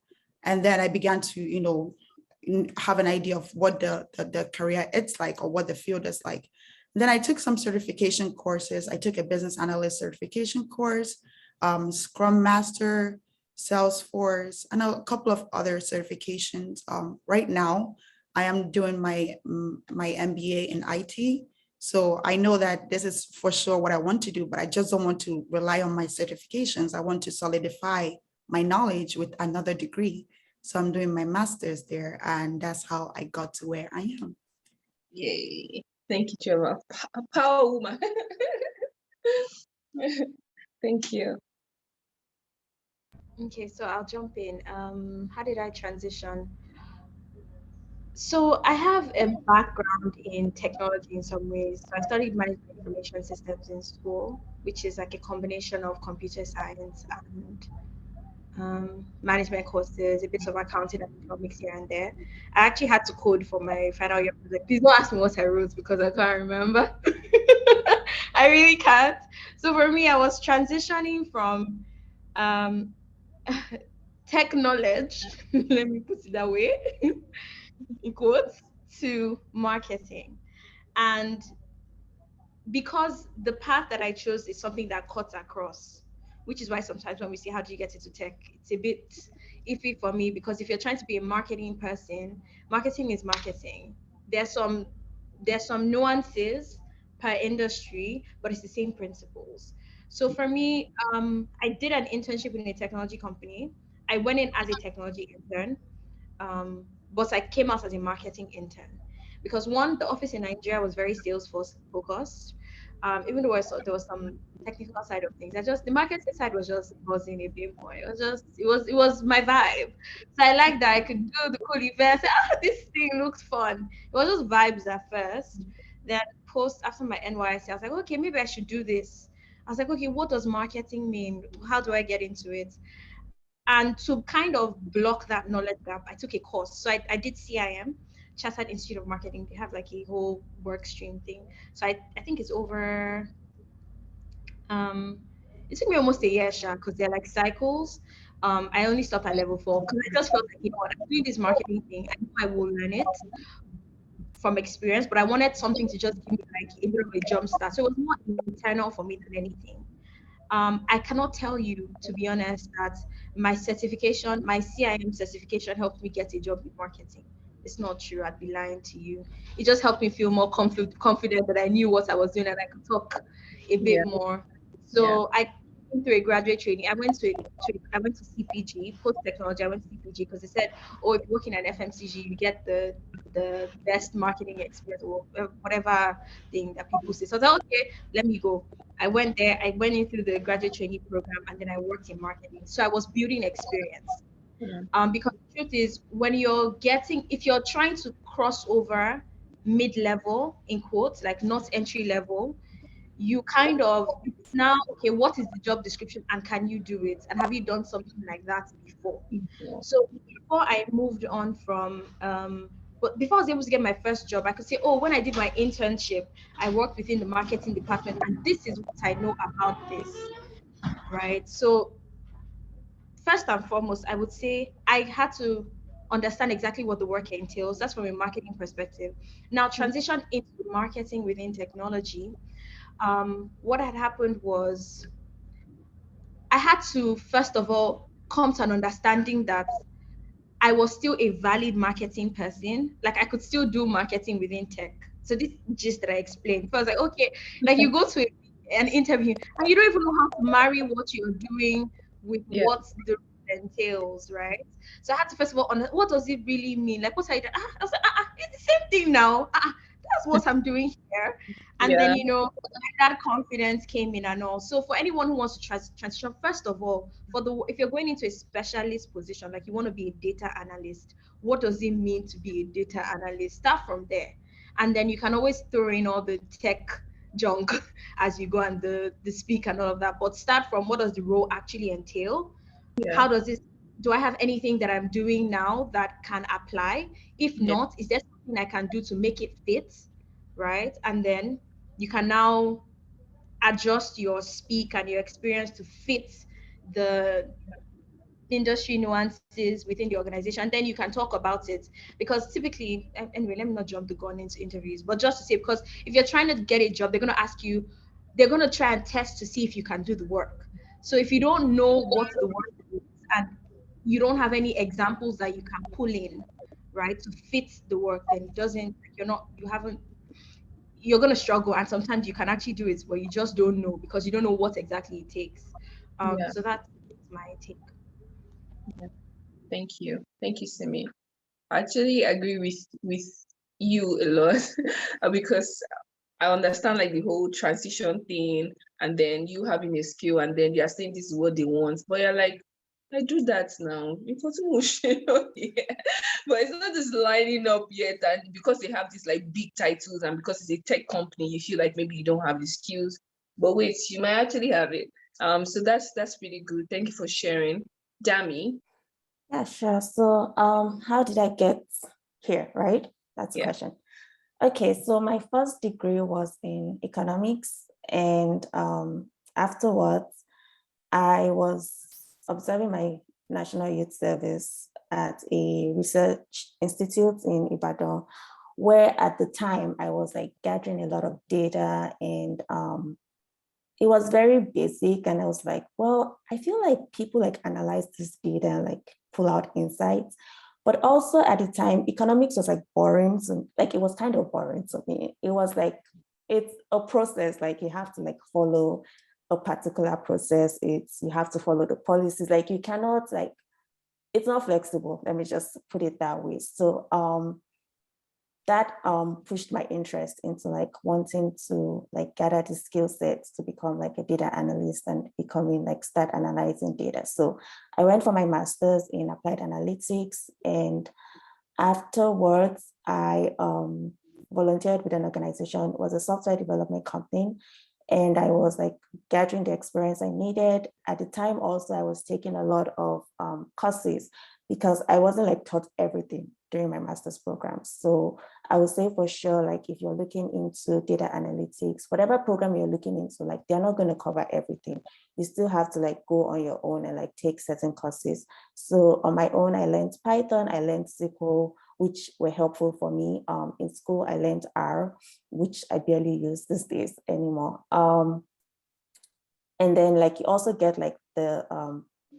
And then I began to, have an idea of what the career it's like or what the field is like. Then I took some certification courses. I took a business analyst certification course, Scrum Master, Salesforce, and a couple of other certifications. Right now, I am doing my MBA in IT. So I know that this is for sure what I want to do, but I just don't want to rely on my certifications. I want to solidify my knowledge with another degree. So I'm doing my master's there, and that's how I got to where I am. Yay. Thank you, Chioma. A power woman. Thank you. Okay, so I'll jump in. How did I transition? So I have a background in technology in some ways. So I studied management information systems in school, which is like a combination of computer science and management courses, a bit of accounting and economics here and there. I actually had to code for my final year project. Please don't ask me what I wrote because I can't remember. I really can't. So for me, I was transitioning from um, tech knowledge, let me put it that way, in quotes, to marketing. And because the path that I chose is something that cuts across, which is why sometimes when we say how do you get into tech, it's a bit iffy for me because if you're trying to be a marketing person, marketing is marketing. There's some there's some nuances per industry, but it's the same principles. So for me, I did an internship in a technology company. I went in as a technology intern, but I came out as a marketing intern because one, the office in Nigeria was very Salesforce focused. Even though there was some technical side of things, I just the marketing side was just buzzing a bit more. It was my vibe. So I liked that I could do the cool events. This thing looks fun. It was just vibes at first. Then post after my NYC, I was like, okay, maybe I should do this. I was like, okay, what does marketing mean? How do I get into it? And to kind of block that knowledge gap, I took a course. So I did CIM, Chartered Institute of Marketing. They have like a whole work stream thing. So I think it's over, um, it took me almost a year, because they're like cycles. I only stopped at level 4 because I just felt like, you know what, I'm doing this marketing thing. I know I will learn it from experience, but I wanted something to just give me like a bit of a jump start. So it was more internal for me than anything. I cannot tell you, to be honest, that my CIM certification helped me get a job in marketing. It's not true. I'd be lying to you. It just helped me feel more confident that I knew what I was doing and I could talk a Yeah. bit more. Yeah. So I went through a graduate training. I went to CPG, post technology. I went to CPG because they said, oh, if you work in an FMCG, you get the best marketing experience or whatever thing that people say. So I was like, okay, let me go. I went there, I went in through the graduate training program, and then I worked in marketing. So I was building experience. Yeah. Because the truth is, if you're trying to cross over mid-level, in quotes, like not entry level, you kind of, it's now, okay, what is the job description and can you do it? And have you done something like that before? Yeah. So before I moved on from, but before I was able to get my first job, I could say, oh, when I did my internship, I worked within the marketing department, and this is what I know about this, right? So first and foremost, I would say I had to understand exactly what the work entails. That's from a marketing perspective. Now, transition into marketing within technology. What had happened was I had to, first of all, come to an understanding that I was still a valid marketing person. Like I could still do marketing within tech. So this gist that I explained, I was like, okay, like you go to an interview and you don't even know how to marry what you're doing with Yeah. what the role entails, right? So I had to first of all, what does it really mean? Like, what are you doing? I was like, it's the same thing now. That's what I'm doing here. And then, Yeah. that confidence came in and all. So for anyone who wants to transition, first of all, if you're going into a specialist position, like you want to be a data analyst, what does it mean to be a data analyst? Start from there. And then you can always throw in all the tech junk as you go and the speak and all of that. But start from what does the role actually entail? Yeah. How does this do I have anything that I'm doing now that can apply? If Yeah. not, is there something I can do to make it fit? Right. And then you can now adjust your speak and your experience to fit the industry nuances within the organization, then you can talk about it. Because typically, anyway, let me not jump the gun into interviews, but just to say, because if you're trying to get a job, they're going to ask you, they're going to try and test to see if you can do the work. So if you don't know what the work is and you don't have any examples that you can pull in, right, to fit the work, then it doesn't, you haven't, you're going to struggle. And sometimes you can actually do it, but you just don't know because you don't know what exactly it takes. Yeah. So that's my take. Yeah. Thank you. Thank you, Simi. I actually agree with you a lot because I understand like the whole transition thing, and then you having a skill, and then you are saying this is what they want, but you're like, I do that now. Yeah. But it's not just lining up yet, and because they have these like big titles, and because it's a tech company, you feel like maybe you don't have the skills. But wait, you might actually have it. So that's pretty good. Thank you for sharing, Dami. Yeah, sure. So how did I get here, right? That's the question. Okay, so my first degree was in economics, and afterwards, I was observing my National Youth Service at a research institute in Ibadan, where at the time I was like gathering a lot of data, and it was very basic. And I was like, well, I feel like people like analyze this data and like pull out insights. But also at the time, economics was like boring. So like it was kind of boring to me. It was like, it's a process, like you have to like follow a particular process. You have to follow the policies. Like you cannot like, it's not flexible. Let me just put it that way. So that pushed my interest into like wanting to like gather the skill sets to become like a data analyst and becoming like start analyzing data. So I went for my master's in applied analytics, and afterwards I volunteered with an organization. It was a software development company, and I was like gathering the experience I needed. At the time also I was taking a lot of courses because I wasn't like taught everything during my master's program. So I would say for sure, like if you're looking into data analytics, whatever program you're looking into, like they're not going to cover everything. You still have to like go on your own and like take certain courses. So on my own, I learned Python, I learned SQL, which were helpful for me. In school, I learned R, which I barely use these days anymore. And then like you also get like the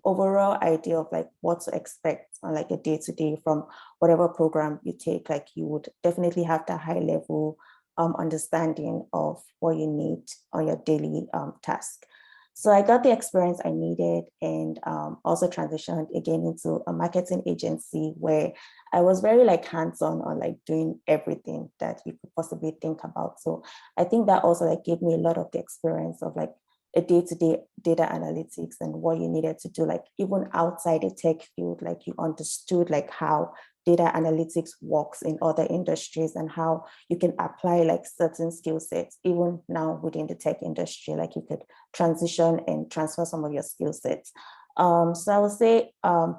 overall idea of like what to expect on like a day-to-day from whatever program you take. Like you would definitely have that high level understanding of what you need on your daily task. So I got the experience I needed, and also transitioned again into a marketing agency where I was very like hands-on on like doing everything that you could possibly think about. So I think that also like gave me a lot of the experience of like a day-to-day data analytics and what you needed to do, like even outside the tech field, like you understood like how data analytics works in other industries and how you can apply like certain skill sets, even now within the tech industry, like you could transition and transfer some of your skill sets. So I would say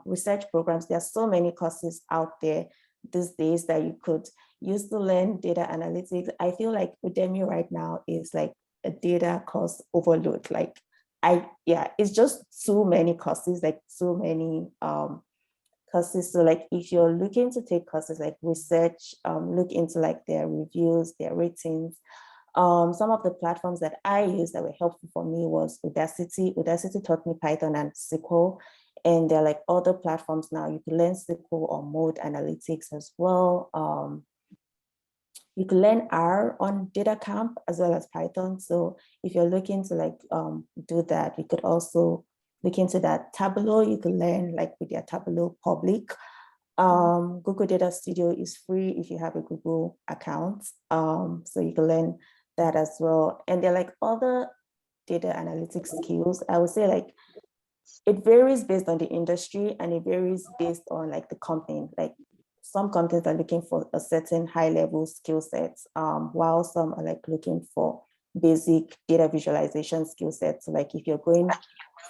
research programs, there are so many courses out there these days that you could use to learn data analytics. I feel like Udemy right now is like a data course overload. Like it's just too many courses, like so many courses. So like if you're looking to take courses like research, look into like their reviews, their ratings. Some of the platforms that I used that were helpful for me was Udacity. Udacity taught me Python and SQL. And there are like other platforms now. You can learn SQL or mode analytics as well. You can learn R on Data Camp as well as Python. So if you're looking to like do that, you could also look into that. Tableau, you can learn like with your Tableau public. Google Data Studio is free if you have a Google account. So you can learn that as well. And there are like other data analytics skills. I would say like it varies based on the industry, and it varies based on like the company. Like some companies are looking for a certain high level skill set, while some are like looking for basic data visualization skill sets. So like if you're going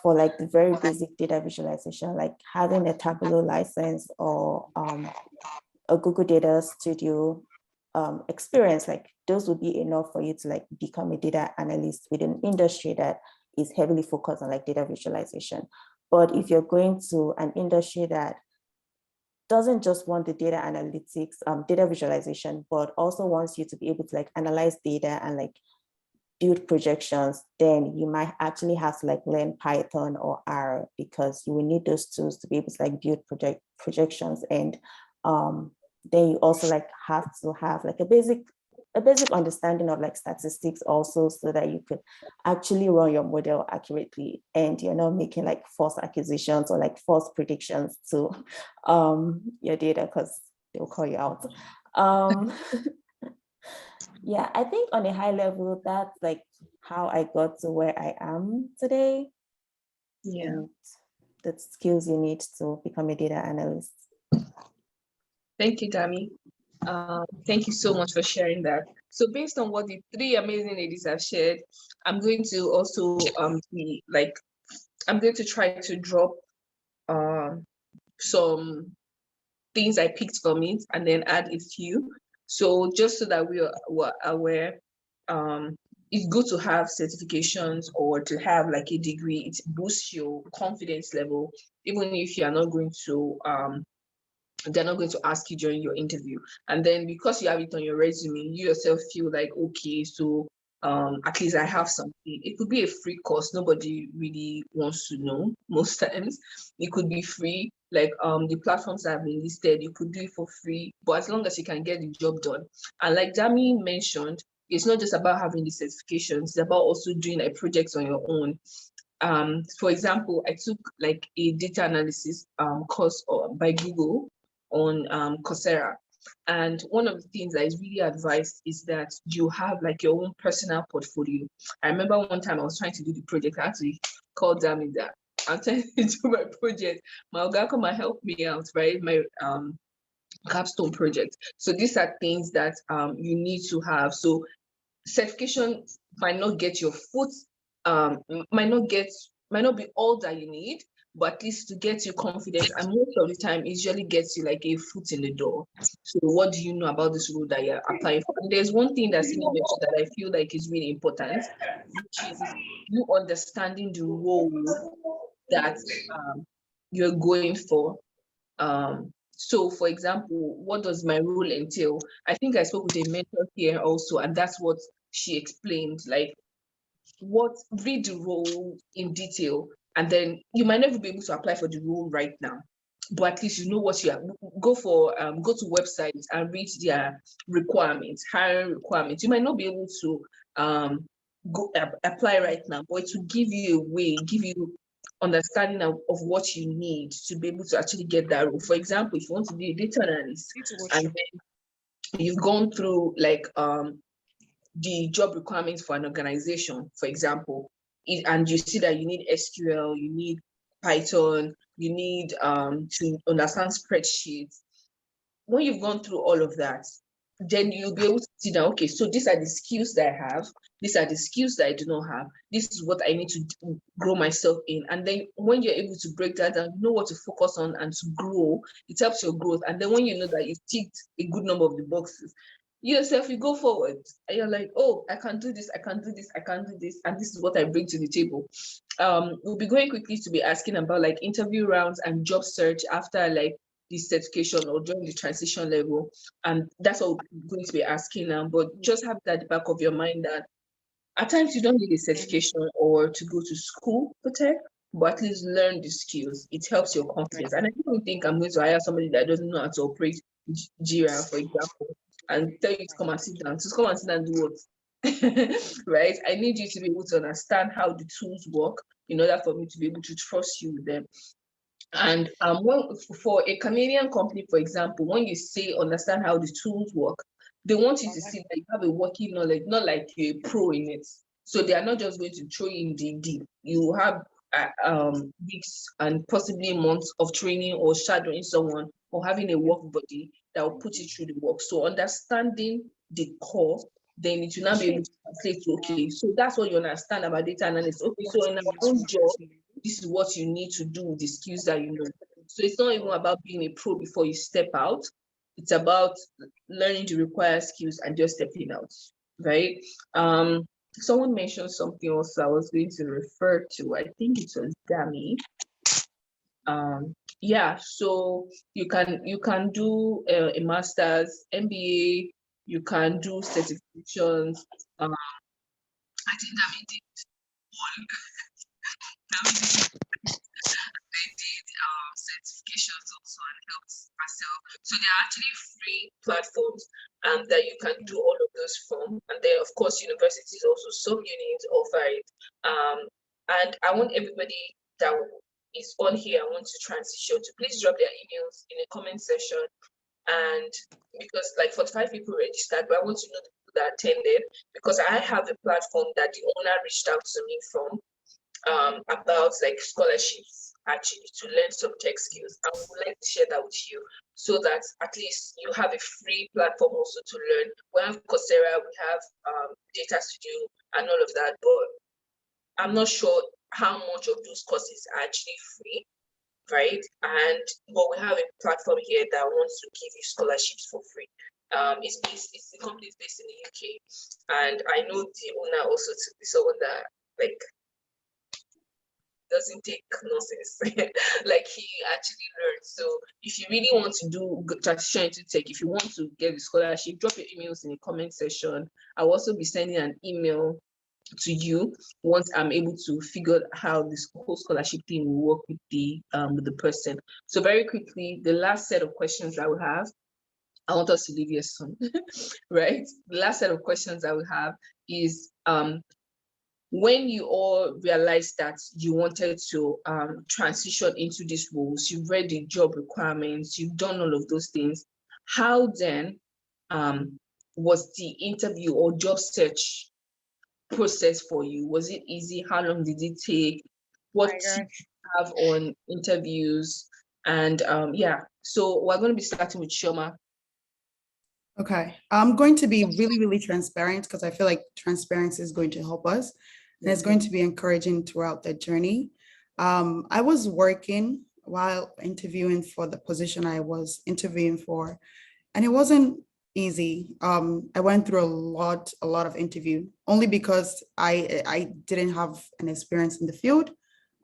for like the very basic data visualization, like having a Tableau license or a Google Data Studio experience, like those would be enough for you to like become a data analyst within an industry that is heavily focused on like data visualization. But if you're going to an industry that doesn't just want the data analytics, data visualization, but also wants you to be able to like analyze data and like build projections, then you might actually have to like learn Python or R, because you will need those tools to be able to like build projections. And then you also like have to have like a basic understanding of like statistics also, so that you could actually run your model accurately and you're not making like false acquisitions or like false predictions to your data, because they'll call you out. Yeah, I think on a high level, that's like how I got to where I am today. Yeah. And the skills you need to become a data analyst. Thank you, Dami. Thank you so much for sharing that. So based on what the three amazing ladies have shared, I'm going to also I'm going to try to drop some things I picked from it and then add a few. So just so that we're aware, it's good to have certifications or to have like a degree. It boosts your confidence level, even if you are not going to they're not going to ask you during your interview. And then because you have it on your resume, you yourself feel like, okay, so at least I have something. It could be a free course. Nobody really wants to know most times. It could be free, like the platforms that have been listed, you could do it for free, but as long as you can get the job done. And like Dami mentioned, it's not just about having the certifications, it's about also doing like projects on your own. For example, I took like a data analysis course by Google on Coursera. And one of the things that is really advised is that you have like your own personal portfolio. I remember one time I was trying to do the project. I actually called Dami that I'm trying to do my project. My Oga come and help me out, right? My capstone project. So these are things that you need to have. So certification might not get your foot, might not be all that you need, but at least to get you confidence. And most of the time, it usually gets you like a foot in the door. So what do you know about this role that you're applying for? And there's one thing that Simi mentioned that I feel like is really important, which is you understanding the role that you're going for. So for example, what does my role entail? I think I spoke with a mentor here also, and that's what she explained. Like, read the role in detail, and then you might never be able to apply for the role right now, but at least you know what you are. Go to websites and read their requirements, hiring requirements. You might not be able to go apply right now, but it will give you a way, give you understanding of what you need to be able to actually get that role. For example, if you want to be a data analyst and then you've gone through like the job requirements for an organization, for example, and you see that you need SQL, you need Python, you need to understand spreadsheets. When you've gone through all of that, then you'll be able to see that, okay, so these are the skills that I have, these are the skills that I do not have, this is what I need to grow myself in. And then when you're able to break that down, you know what to focus on and to grow, it helps your growth. And then when you know that you've ticked a good number of the boxes, you yourself, you go forward and you're like, oh, I can do this, I can do this, I can do this, and this is what I bring to the table. We'll be going quickly to be asking about like interview rounds and job search after like the certification or during the transition level. And that's what we're going to be asking now. But just have that at the back of your mind that at times you don't need a certification or to go to school for tech, but at least learn the skills. It helps your confidence. And I don't think I'm going to hire somebody that doesn't know how to operate Jira, for example, and tell you to come and sit down. Just come and sit down and do what? Right? I need you to be able to understand how the tools work in order for me to be able to trust you with them. And for a Canadian company, for example, when you say understand how the tools work, they want you to see that you have a working knowledge, not like you're a pro in it. So they are not just going to throw you in the deep. You have weeks and possibly months of training or shadowing someone or having a work body that will put you through the work. So understanding the core, then it will now be able to translate to, okay, so that's what you understand about data analysis. Okay, so in our own job, this is what you need to do with the skills that you know. So it's not even about being a pro before you step out. It's about learning the required skills and just stepping out, right? Someone mentioned something else I was going to refer to. I think it was Dami. Yeah, so you can do a master's, MBA, you can do certifications. I think Dami did one. Dami did certifications also and helps herself. So there are actually free platforms that you can do all of those from. And then of course universities also, some unis offer it. And I want everybody that is on here, I want to transition to please drop their emails in the comment section. And because like 45 people registered, but I want to know the that attended, because I have a platform that the owner reached out to me from about like scholarships actually to learn some tech skills. I would like to share that with you so that at least you have a free platform also to learn. We have Coursera, we have Data Studio and all of that, but I'm not sure how much of those courses are actually free, right? But we have a platform here that wants to give you scholarships for free. The company is based in the UK, and I know the owner also to be someone that like doesn't take nonsense. Like he actually learns. So if you really want to do transition into tech, if you want to get the scholarship, drop your emails in the comment section. I'll also be sending an email to you once I'm able to figure out how this whole scholarship thing will work with the person. So very quickly, the last set of questions I will have, I want us to leave here soon, right? The last set of questions I will have is when you all realized that you wanted to transition into these roles, you've read the job requirements, you've done all of those things, how then was the interview or job search process for you? Was it easy? How long did it take? What tips you have on interviews? And yeah, so we're going to be starting with Shoma. Okay, I'm going to be really, really transparent because I feel like transparency is going to help us and it's going to be encouraging throughout the journey. I was working while interviewing for the position I was interviewing for, and it wasn't easy. I went through a lot of interview only because I didn't have an experience in the field.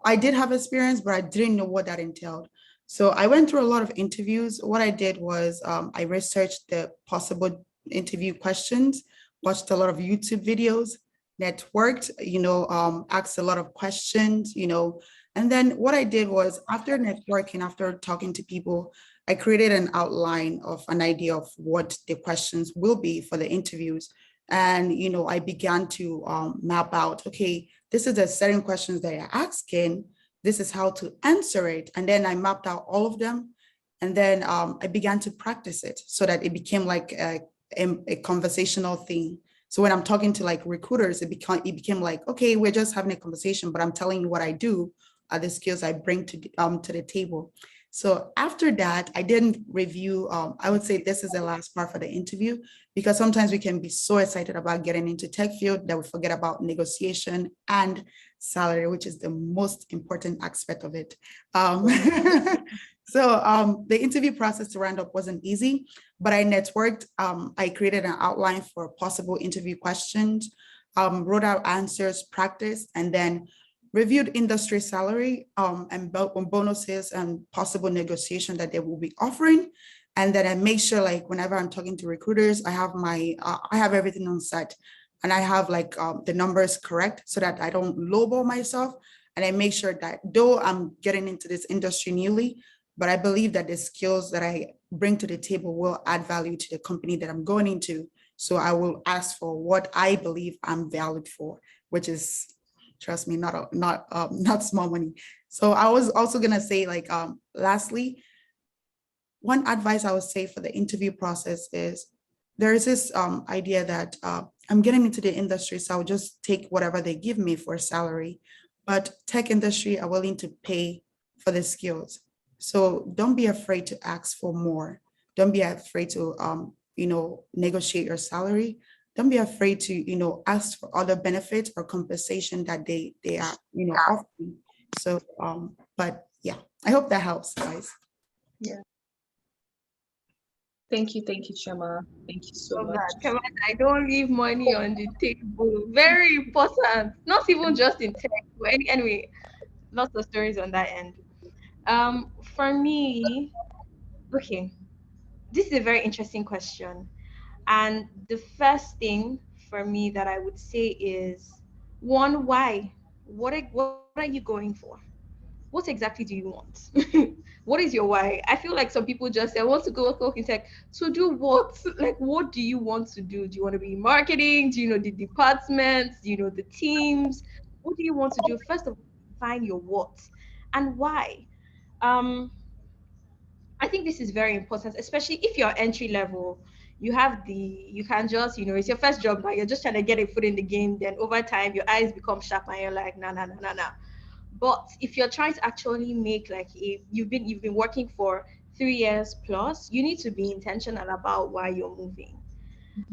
I did have experience, but I didn't know what that entailed. So I went through a lot of interviews. What I did was I researched the possible interview questions, watched a lot of YouTube videos, networked, asked a lot of questions, and then what I did was after networking, after talking to people, I created an outline of an idea of what the questions will be for the interviews. And, I began to map out, okay, this is the certain questions that you're asking. This is how to answer it. And then I mapped out all of them. And then I began to practice it so that it became like a conversational thing. So when I'm talking to like recruiters, it became like, okay, we're just having a conversation, but I'm telling you what I do, the skills I bring to the table. So after that, I didn't review, I would say this is the last part for the interview, because sometimes we can be so excited about getting into tech field that we forget about negotiation and salary, which is the most important aspect of it. So the interview process to round up wasn't easy, but I networked. I created an outline for possible interview questions, wrote out answers, practiced, and then reviewed industry salary and bonuses and possible negotiation that they will be offering. And then I make sure like whenever I'm talking to recruiters, I have everything on set and I have like the numbers correct so that I don't lowball myself. And I make sure that though I'm getting into this industry newly, but I believe that the skills that I bring to the table will add value to the company that I'm going into. So I will ask for what I believe I'm valued for, which is, trust me, not small money. So I was also gonna say like, lastly, one advice I would say for the interview process is there is this idea that I'm getting into the industry, so I'll just take whatever they give me for salary. But tech industry are willing to pay for the skills. So don't be afraid to ask for more. Don't be afraid to negotiate your salary. Don't be afraid to ask for other benefits or compensation that they are offering. So but yeah, I hope that helps, guys. Yeah. Thank you, Chema. Thank you so much. Come on, I don't leave money on the table. Very important. Not even just in tech, but anyway, lots of stories on that end. For me, okay, this is a very interesting question. And the first thing for me that I would say is one, why? What are you going for? What exactly do you want? What is your why? I feel like some people just say, I want to go work in tech. To do what? Like, what do you want to do? Do you want to be in marketing? Do you know the departments? Do you know the teams? What do you want to do? First of all, find your what and why. Um, I think this is very important, especially if you're entry level. you can just, it's your first job now, you're just trying to get a foot in the game, then over time your eyes become sharp and you're like, no, no, no, no, no. But if you're trying to actually make like you've been working for 3 years plus, you need to be intentional about why you're moving.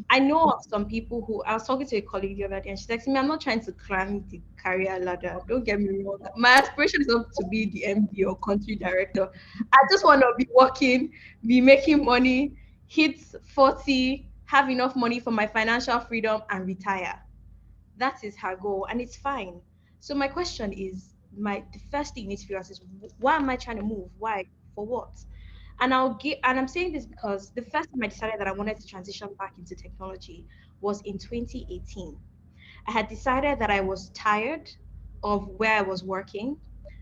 I know of some people who, I was talking to a colleague the other day, and she's like, "Me, I'm not trying to climb the career ladder. Don't get me wrong. My aspiration is not to be the MD or country director. I just want to be working, be making money, hit 40, have enough money for my financial freedom, and retire." That is her goal, and it's fine. So my question is, the first thing you need to figure out is, why am I trying to move? Why? For what? And I'm saying this because the first time I decided that I wanted to transition back into technology was in 2018. I had decided that I was tired of where I was working,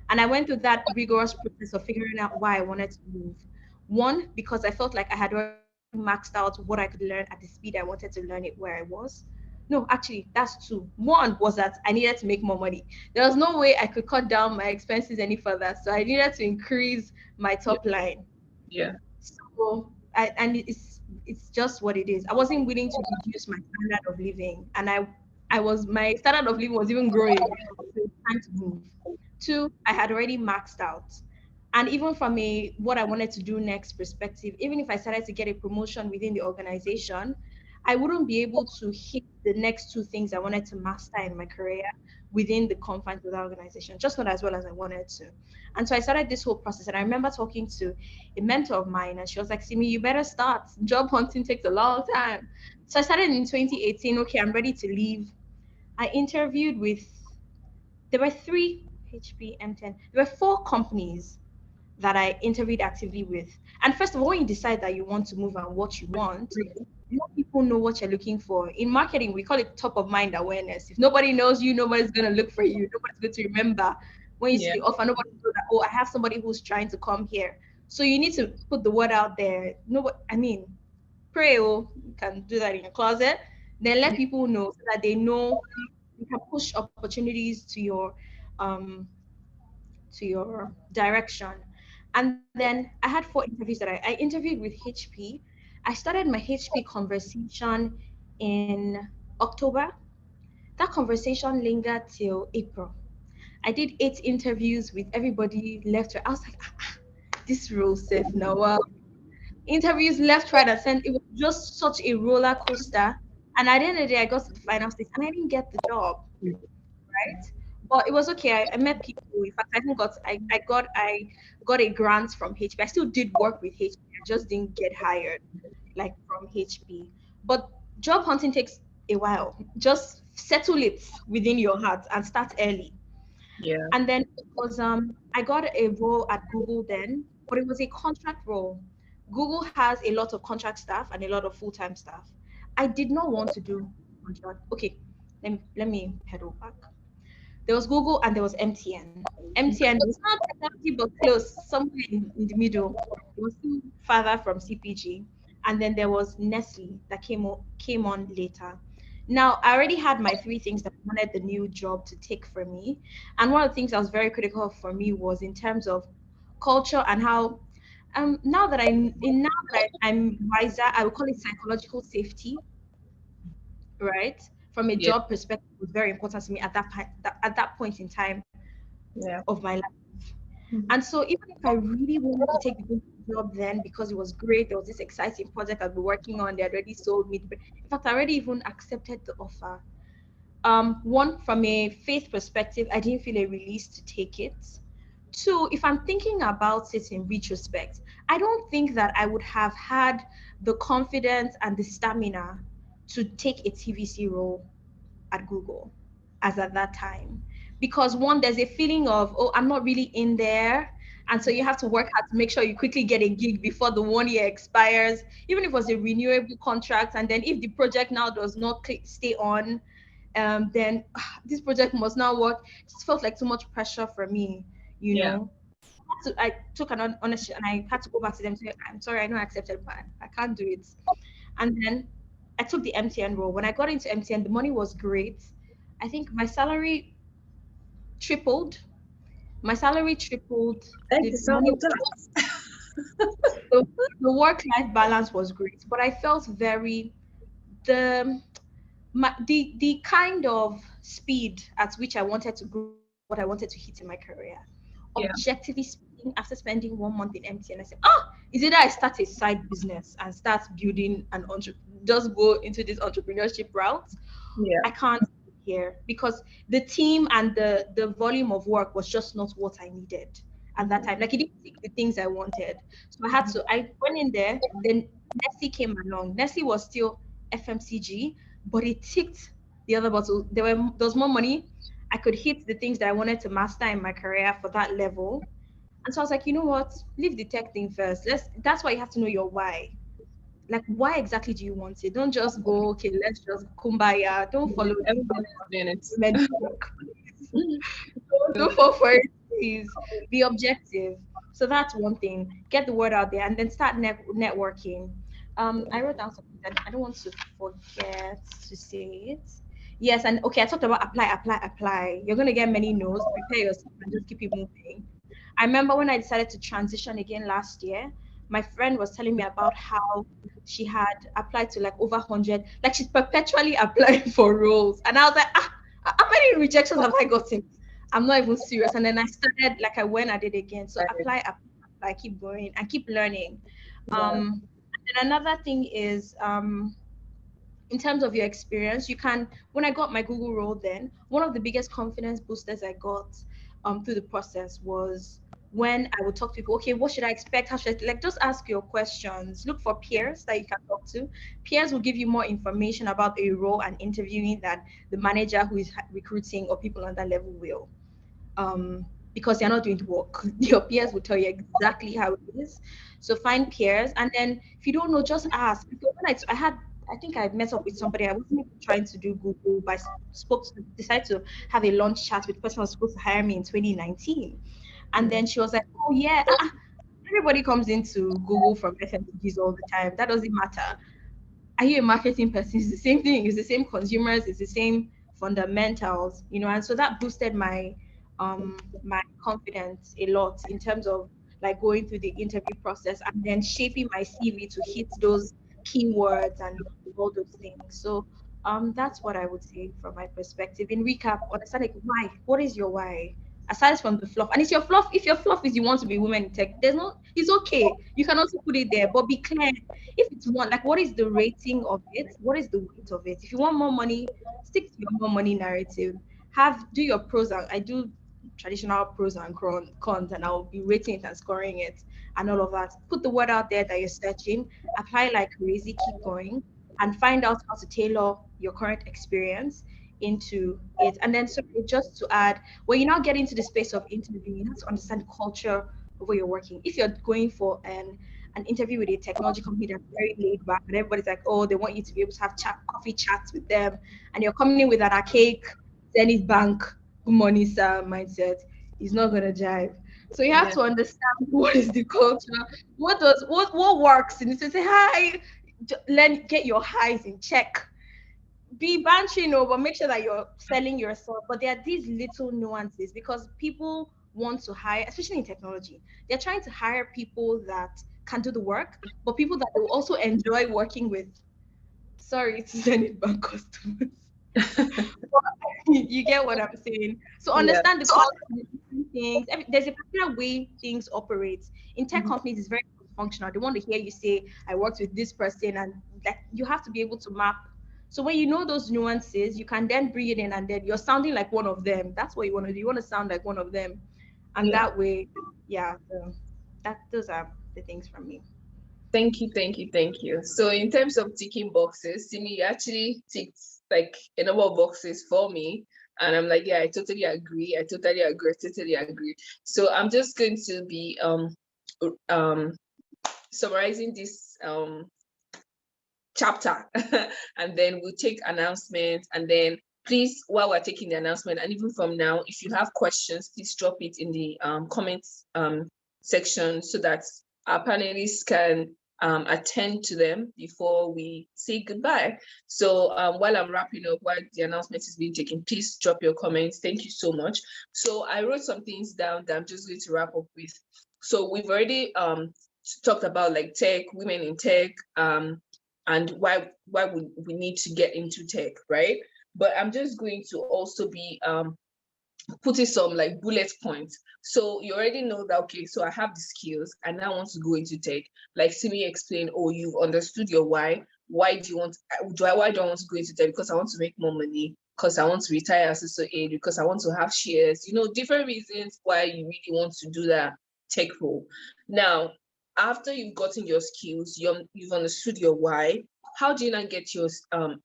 and I went through that rigorous process of figuring out why I wanted to move. One, because I felt like I had already maxed out what I could learn at the speed I wanted to learn it where I was. No, actually, that's two. One was that I needed to make more money. There was no way I could cut down my expenses any further, so I needed to increase my Yeah. top line. Yeah. So and it's just what it is. I wasn't willing to reduce my standard of living, and I was my standard of living was even growing. So it's time to move. Two, I had already maxed out. And even from a what I wanted to do next perspective, even if I started to get a promotion within the organization, I wouldn't be able to hit the next two things I wanted to master in my career within the confines of that organization, just not as well as I wanted to. And so I started this whole process. And I remember talking to a mentor of mine, and she was like, "Simi, you better start. Job hunting takes a long time." So I started in 2018. Okay, I'm ready to leave. I interviewed with, there were three HP M10. There were four companies that I interviewed actively with. And first of all, when you decide that you want to move and what you want, let people know what you're looking for. In marketing, we call it top of mind awareness. If nobody knows you, nobody's going to look for you. Nobody's going to remember when you see Yeah. the offer. Nobody knows that, oh, I have somebody who's trying to come here. So you need to put the word out there. Nobody, I mean, pray, oh, you can do that in your closet. Then let people know so that they know you can push opportunities um, to your direction. And then I had four interviews that I interviewed with HP. I started my HP conversation in October. That conversation lingered till April. I did 8 interviews with everybody left, right. I was like, this role safe now. Wow. Interviews left, right, and center. It was just such a roller coaster. And at the end of the day, I got to the final stage and I didn't get the job, right? But it was okay. I met people. In fact, I even got a grant from HP. I still did work with HP. I just didn't get hired like from HP. But job hunting takes a while. Just settle it within your heart and start early. Yeah. And then it was I got a role at Google then, but it was a contract role. Google has a lot of contract staff and a lot of full-time staff. I did not want to do contract. Okay, let me pedal back. There was Google and there was MTN. MTN was not technology but close, somewhere in the middle. It was still farther from CPG. And then there was Nestle that came on later. Now, I already had my three things that I wanted the new job to take from me. And one of the things that was very critical for me was in terms of culture and how I'm wiser, I would call it psychological safety, right? From a Yeah. job perspective was very important to me at that point in time Yeah. of my life. And so even if I really wanted to take the Google job then because it was great, there was this exciting project I'd been working on, they had already sold me. In fact, I already even accepted the offer. One, from a faith perspective, I didn't feel a release to take it. Two, if I'm thinking about it in retrospect, I don't think that I would have had the confidence and the stamina to take a TVC role at Google as at that time. Because one, there's a feeling of, oh, I'm not really in there. And so you have to work hard to make sure you quickly get a gig before the 1 year expires, even if it was a renewable contract. And then if the project now does not stay on, then this project must now work. It just felt like too much pressure for me, you Yeah. know. So I took an honest and I had to go back to them and say, I'm sorry, I know I accepted, but I can't do it. And then I took the MTN role. When I got into MTN, the money was great. I think my salary tripled. My salary tripled. Thank you The so money much. The work-life balance was great, but I felt very the the kind of speed at which I wanted to grow was not what I wanted to hit in my career. Yeah. Objectively speaking, after spending 1 month in MTN, I said, oh, is it that I start a side business and start building just go into this entrepreneurship route? Yeah. I can't here because the team and the volume of work was just not what I needed at that time. Like it didn't take the things I wanted. So I went in there, then Nestle came along. Nestle was still FMCG, but it ticked the other bottle. There was more money. I could hit the things that I wanted to master in my career for that level. And so I was like, you know what? Leave the tech thing first. That's why you have to know your why. Like, why exactly do you want it? Don't just go, okay, let's just kumbaya. Don't follow the Everybody's doing it. men talk. Don't fall for it, please. Be objective. So that's one thing. Get the word out there and then start networking. I wrote down something that I don't want to forget to say it. Yes, and okay, I talked about apply, apply, apply. You're gonna get many no's. Prepare yourself and just keep it moving. I remember when I decided to transition again last year, my friend was telling me about how she had applied to like over 100, like she's perpetually applying for roles. And I was like, how many rejections have I gotten? I'm not even serious. And then I started, like I went at it again. So apply, apply, apply, keep going and keep learning. Yeah. And then another thing is, in terms of your experience, you can, when I got my Google role, then one of the biggest confidence boosters I got through the process was when I would talk to people, okay, what should I expect? How should I, like, just ask your questions, look for peers that you can talk to. Peers will give you more information about a role and interviewing than the manager who is recruiting or people on that level will, because they're not doing the work. Your peers will tell you exactly how it is. So find peers, and then if you don't know, just ask. Because I think I met up with somebody. I wasn't even trying to do Google, but decided to have a lunch chat with the person who was supposed to hire me in 2019, and then she was like, "Oh yeah, everybody comes into Google from FMCGs all the time. That doesn't matter. Are you a marketing person? It's the same thing. It's the same consumers. It's the same fundamentals, and so that boosted my confidence a lot in terms of like going through the interview process and then shaping my CV to hit those keywords and all those things. So that's what I would say from my perspective. In recap, understand like why. What is your why? Aside from the fluff, and it's your fluff. If your fluff is you want to be women in tech, it's okay. You can also put it there, but be clear if it's one, like what is the rating of it? What is the weight of it? If you want more money, stick to your more money narrative. Do your pros and I do traditional pros and cons, and I'll be rating it and scoring it and all of that. Put the word out there that you're searching, apply like crazy, keep going, and find out how to tailor your current experience into it. And then so just to add, when you now get into the space of interviewing, you have to understand the culture of where you're working. If you're going for an interview with a technology company that's very laid back and everybody's like, oh, they want you to be able to have coffee chats with them, and you're coming in with an archaic Zenith Bank, good morning, sir mindset, is not gonna jive. So you have Yeah. to understand what is the culture, what works, and to say hi, get your highs in check. Be bantering over, make sure that you're selling yourself. But there are these little nuances because people want to hire, especially in technology, they're trying to hire people that can do the work, but people that they will also enjoy working with. Sorry to send it back customers. You get what I'm saying? So Yeah. understand the culture, the different things. There's a particular way things operate. In tech companies, it's very functional. They want to hear you say, I worked with this person, and like you have to be able to map. So when you know those nuances, you can then bring it in and then you're sounding like one of them. That's what you want to do. You want to sound like one of them. And Yeah. that way, yeah, so those are the things from me. Thank you, thank you, thank you. So in terms of ticking boxes, Simi actually ticked like a number of boxes for me. And I'm like, yeah, I totally agree. I totally agree. I totally agree. So I'm just going to be um summarizing this chapter and then we'll take announcements, and then please, while we're taking the announcement and even from now, if you have questions, please drop it in the comments section so that our panelists can attend to them before we say goodbye. So while I'm wrapping up, while the announcement is being taken, please drop your comments. Thank you so much. So I wrote some things down that I'm just going to wrap up with. So we've already talked about like tech, women in tech, and why would we need to get into tech, right? But I'm just going to also be putting some like bullet points. So you already know that, okay, so I have the skills and I want to go into tech. Like Simi explained, oh, you've understood your why. Why do you want, why do I want to go into tech? Because I want to make more money, because I want to retire at so age, because I want to have shares, different reasons why you really want to do that tech role. Now, after you've gotten your skills, you've understood your why, how do you now get your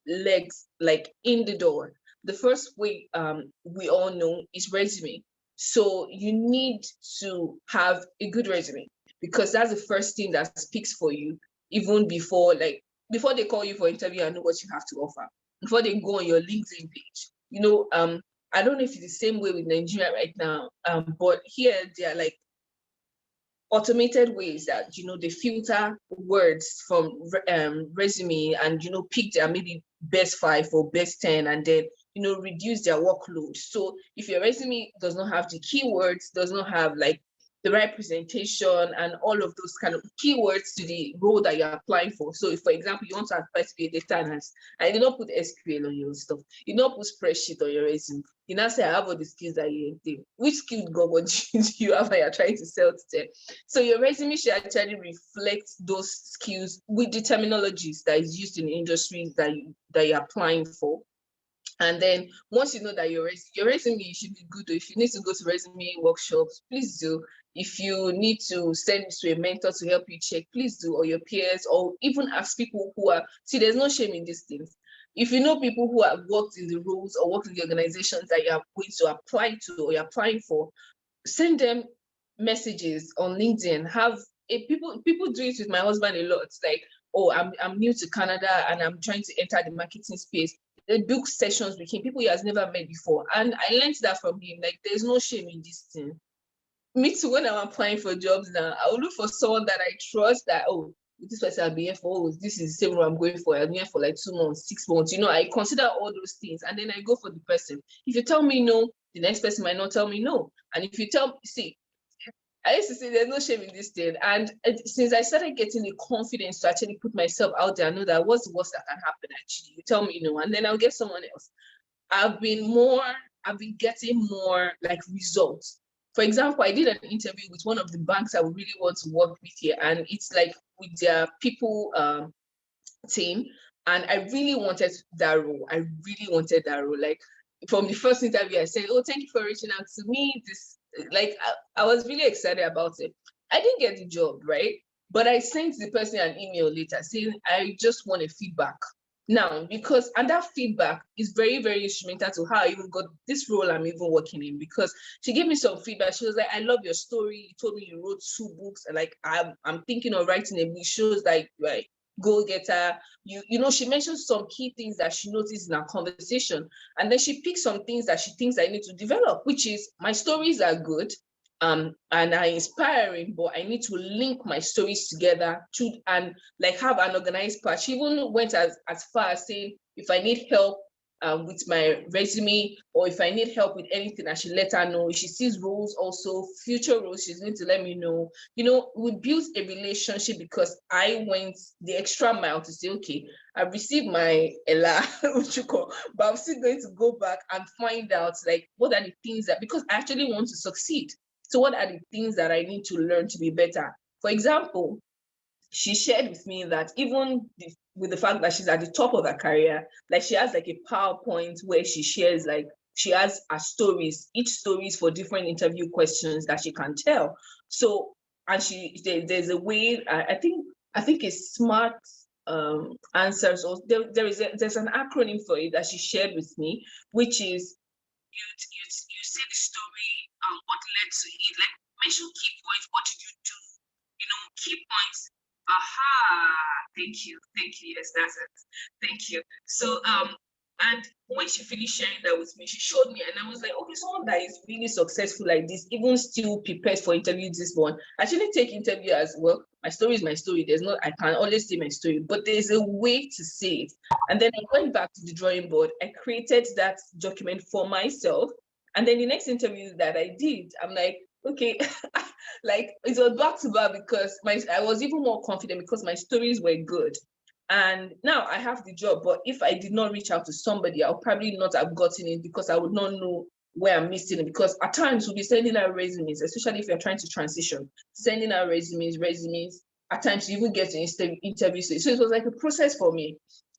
legs like in the door? The first way we all know is resume. So you need to have a good resume, because that's the first thing that speaks for you, even before they call you for interview and know what you have to offer, before they go on your LinkedIn page. I don't know if it's the same way with Nigeria right now, but here they are like automated ways that they filter words from resume and pick their maybe best 5 or best 10, and then reduce their workload. So if your resume does not have the keywords, does not have like the right presentation and all of those kind of keywords to the role that you're applying for. So if, for example, you want to apply to be a data analyst and you did not put SQL on your stuff, you don't put spreadsheet on your resume, you now say, I have all the skills that you think. Which skills do you have that you're trying to sell to them? So your resume should actually reflect those skills with the terminologies that is used in the industry that you're applying for. And then once you know that your resume should be good, or if you need to go to resume workshops, please do. If you need to send it to a mentor to help you check, please do, or your peers, or even ask people who are, there's no shame in these things. If you know people who have worked in the roles or worked in the organizations that you are going to apply to or you're applying for, send them messages on LinkedIn. People do it with my husband a lot. Like, oh, I'm new to Canada and I'm trying to enter the marketing space. They book sessions with him, people he has never met before. And I learned that from him. Like, there's no shame in this thing. Me too, when I'm applying for jobs now, I will look for someone that I trust, that, oh, this person I'll be here for, oh, this is the same role I'm going for. I'll be here for like 2 months, 6 months. I consider all those things and then I go for the person. If you tell me no, the next person might not tell me no. And if you I used to say there's no shame in this thing. And since I started getting the confidence to actually put myself out there, I know that what's the worst that can happen actually? You tell me no, and then I'll get someone else. I've been getting more like results. For example, I did an interview with one of the banks I would really want to work with here, and it's like with their people team. And I really wanted that role. Like, from the first interview, I said, oh, thank you for reaching out to me. I was really excited about it. I didn't get the job, right? But I sent the person an email later saying, I just want a feedback. Now, and that feedback is very, very instrumental to how I even got this role I'm even working in, because she gave me some feedback. She was like, I love your story. You told me you wrote 2 books. And like, I'm thinking of writing a book. Shows like go-getter. She mentioned some key things that she noticed in our conversation. And then she picked some things that she thinks I need to develop, which is my stories are good. And are inspiring, but I need to link my stories together and like have an organized part. She even went as far as saying, if I need help with my resume, or if I need help with anything, I should let her know. If she sees roles, also future roles, she's going to let me know. We built a relationship because I went the extra mile to say, okay, I've received my Ella, but I'm still going to go back and find out like what are the things that, because I actually want to succeed. So what are the things that I need to learn to be better? For example, she shared with me that even with the fact that she's at the top of her career, like she has like a PowerPoint where she shares, like she has her stories, each stories for different interview questions that she can tell. So, and there's a way, I think it's SMART answers, or there's an acronym for it that she shared with me, which is you say the story, what led to it, like mention key points, what did you do, key points. Thank you, yes, that's it, thank you. So and when she finished sharing that with me, she showed me, and I was like, okay, someone that is really successful like this, even still prepared for interview this one, actually take interview as well. My story is my story. I can always say my story, but there's a way to say it. And then I went back to the drawing board. I created that document for myself. And then the next interview that I did, I'm like, Okay, like it was back to back because I was even more confident because my stories were good. And now I have the job, but if I did not reach out to somebody, I'll probably not have gotten it because I would not know where I'm missing it. Because at times we'll be sending out resumes, especially if you're trying to transition, sending out resumes. At times you even get to interview. So it was like a process for me.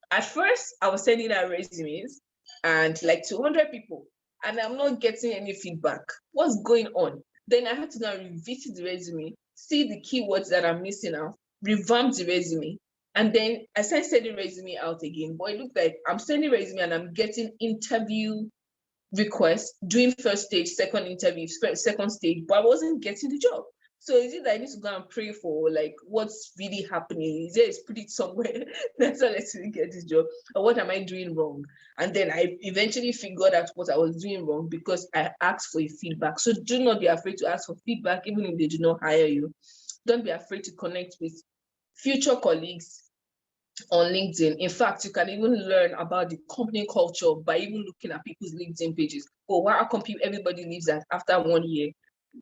At first, I was sending out resumes and like 200 people, and I'm not getting any feedback. What's going on? Then I had to now revisit the resume, see the keywords that I'm missing out, revamp the resume, and then I started sending resume out again. But it looked like I'm sending resume and I'm getting interview requests, doing first stage, second interview, second stage, but I wasn't getting the job. So is it that I need to go and pray for like what's really happening? Is there a spirit somewhere that's not letting me get this job? Or what am I doing wrong? And then I eventually figured out what I was doing wrong because I asked for a feedback. So do not be afraid to ask for feedback, even if they do not hire you. Don't be afraid to connect with future colleagues on LinkedIn. In fact, you can even learn about the company culture by even looking at people's LinkedIn pages. Oh, why come everybody leaves that after 1 year?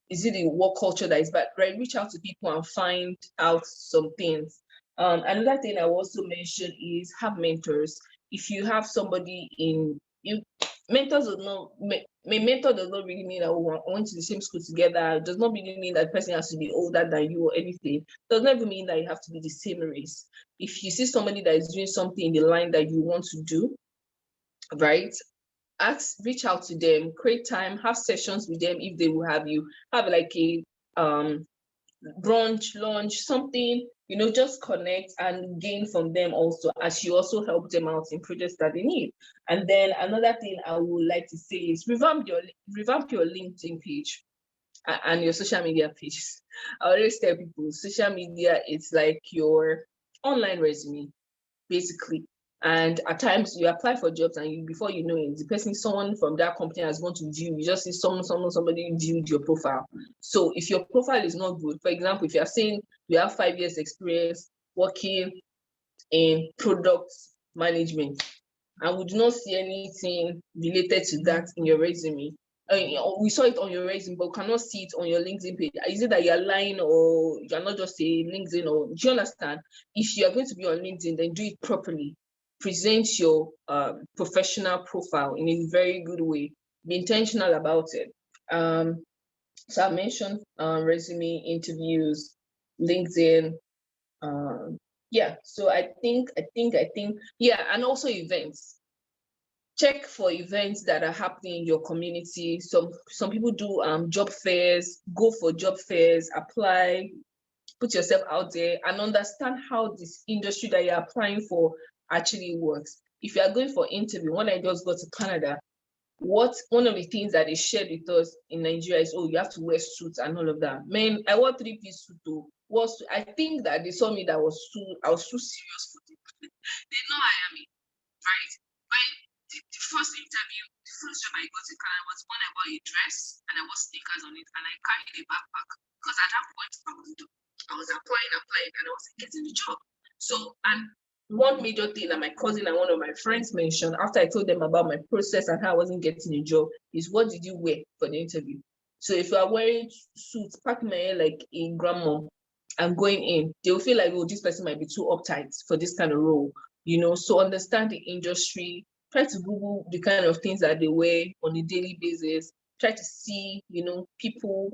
Is it the work culture that is bad? Right? Reach out to people and find out some things. Another thing I also mentioned is have mentors. If you have somebody in you, mentors does not mentor does not really mean that we went to the same school together. It does not really mean that the person has to be older than you or anything. It does not even mean that you have to be the same race. If you see somebody that is doing something in the line that you want to do, right? Reach out to them, create time, have sessions with them if they will have you, have like a brunch, lunch, something, just connect and gain from them also, as you also help them out in projects that they need. And then another thing I would like to say is revamp your LinkedIn page and your social media pages. I always tell people social media is like your online resume, basically. And at times you apply for jobs and before you know it, the person, someone from that company has gone to view, you just see somebody viewed your profile. So if your profile is not good, for example, if you're saying you have 5 years experience working in product management and we do not see anything related to that in your resume, we saw it on your resume, but we cannot see it on your LinkedIn page. Is it that you're lying or you're not just saying LinkedIn? Or do you understand? If you're going to be on LinkedIn, then do it properly. Present your professional profile in a very good way. Be intentional about it. So I mentioned resume, interviews, LinkedIn. Yeah. So I think, yeah, and also events. Check for events that are happening in your community. Some people do job fairs. Go for job fairs, apply, put yourself out there and understand how this industry that you're applying for actually works. If you are going for interview, when I just got to Canada, one of the things that they shared with us in Nigeria is, oh, you have to wear suits and all of that. Man, I wore 3-piece suit too. I think that they saw me that I was too serious for them. They know I am, right? But the first interview, the first job I got in Canada was when I wore a dress and I wore sneakers on it and I carried a backpack because at that point I was applying and I wasn't getting the job. So, and one major thing that my cousin and one of my friends mentioned after I told them about my process and how I wasn't getting a job is, what did you wear for the interview? So if you are wearing suits, pack my hair like a grandma and going in, they will feel like, oh, this person might be too uptight for this kind of role. So understand the industry, try to Google the kind of things that they wear on a daily basis, try to see, people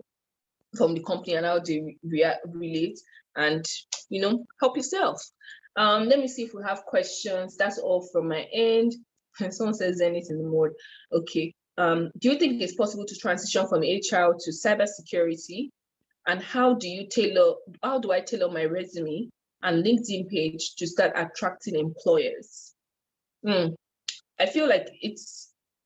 from the company and how they relate, and, help yourself. Let me see if we have questions. That's all from my end. Someone says Zenith in the mode. Okay. Do you think it's possible to transition from HR to cybersecurity? And how do I tailor my resume and LinkedIn page to start attracting employers? I feel like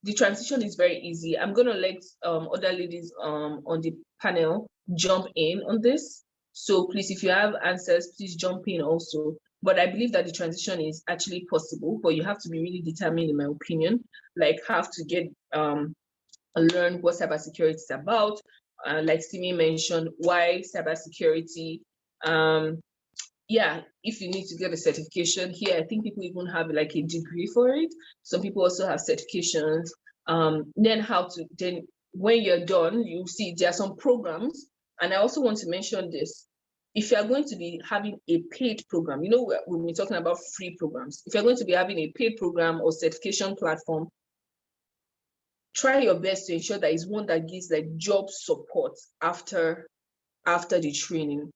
the transition is very easy. I'm gonna let other ladies on the panel jump in on this. So please, if you have answers, please jump in also. But I believe that the transition is actually possible, but you have to be really determined, in my opinion. Like, have to get learn what cybersecurity is about. Like Simi mentioned, why cybersecurity. Yeah, if you need to get a certification here, I think people even have like a degree for it. Some people also have certifications. Then how to then when you're done, you see there are some programs, and I also want to mention this. If you are going to be having a paid program, you know, we've been talking about free programs. If you're going to be having a paid program or certification platform, try your best to ensure that it's one that gives like job support after the training,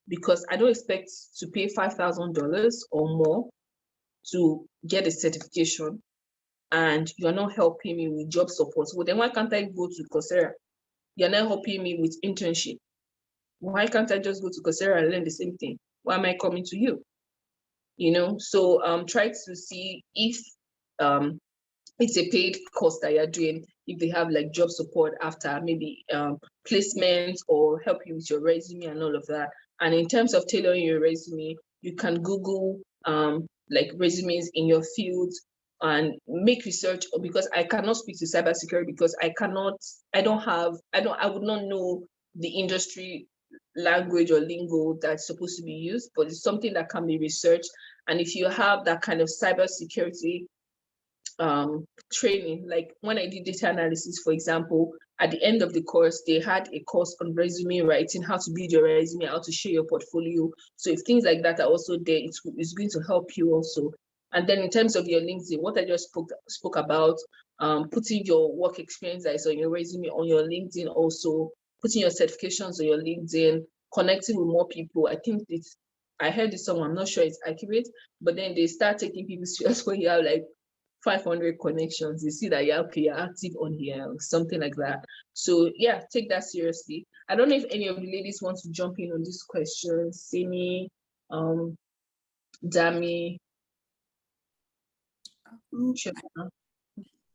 because I don't expect to pay $5,000 or more to get a certification and you're not helping me with job support. Well, then why can't I go to Coursera? You're not helping me with internship. Why can't I just go to Coursera and learn the same thing? Why am I coming to you? You know, so try to see if it's a paid course that you're doing, if they have like job support after maybe placement or help you with your resume and all of that. And in terms of tailoring your resume, you can Google like resumes in your field and make research, because I cannot speak to cybersecurity because I would not know the industry language or lingo that's supposed to be used, but it's something that can be researched. And if you have that kind of cybersecurity training, like when I did data analysis, for example, at the end of the course, they had a course on resume writing, how to build your resume, how to share your portfolio. So if things like that are also there, it's going to help you also. And then in terms of your LinkedIn, what I just spoke about, putting your work experience that is on your resume on your LinkedIn, also putting your certifications on your LinkedIn, connecting with more people. I think I heard this somewhere, I'm not sure it's accurate, but then they start taking people serious when you have like 500 connections. You see that you're active on here, something like that. So yeah, take that seriously. I don't know if any of the ladies want to jump in on this question. Simi, Dami.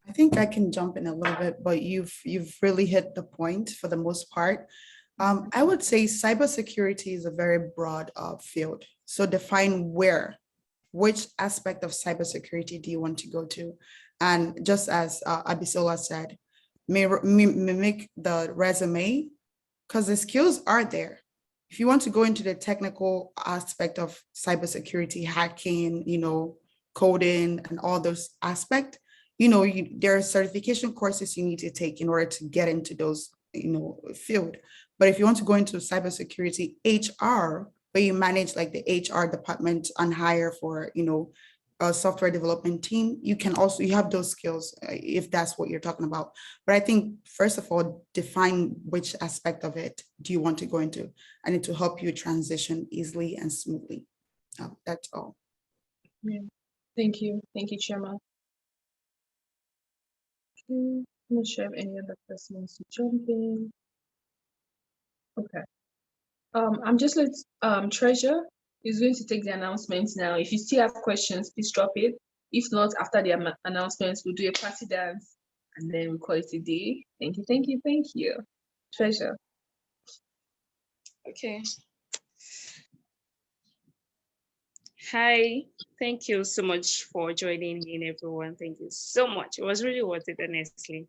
I think I can jump in a little bit, but you've really hit the point for the most part. I would say cybersecurity is a very broad field. So define which aspect of cybersecurity do you want to go to? And just as Abisola said, mimic the resume, because the skills are there. If you want to go into the technical aspect of cybersecurity, hacking, coding and all those aspects, there are certification courses you need to take in order to get into those, field. But if you want to go into cybersecurity, HR, where you manage like the HR department and hire for, a software development team, you have those skills if that's what you're talking about. But I think, first of all, define which aspect of it do you want to go into, and it will help you transition easily and smoothly. That's all. Yeah. Thank you, Chema. Okay. I'm not sure if any other person wants to jump in. Okay. I'm just let Treasure is going to take the announcements now. If you still have questions, please drop it. If not, after the announcements, we'll do a party dance and then we'll call it a day. Thank you. Treasure. Okay. Hi, thank you so much for joining in, everyone. Thank you so much. It was really worth it, honestly.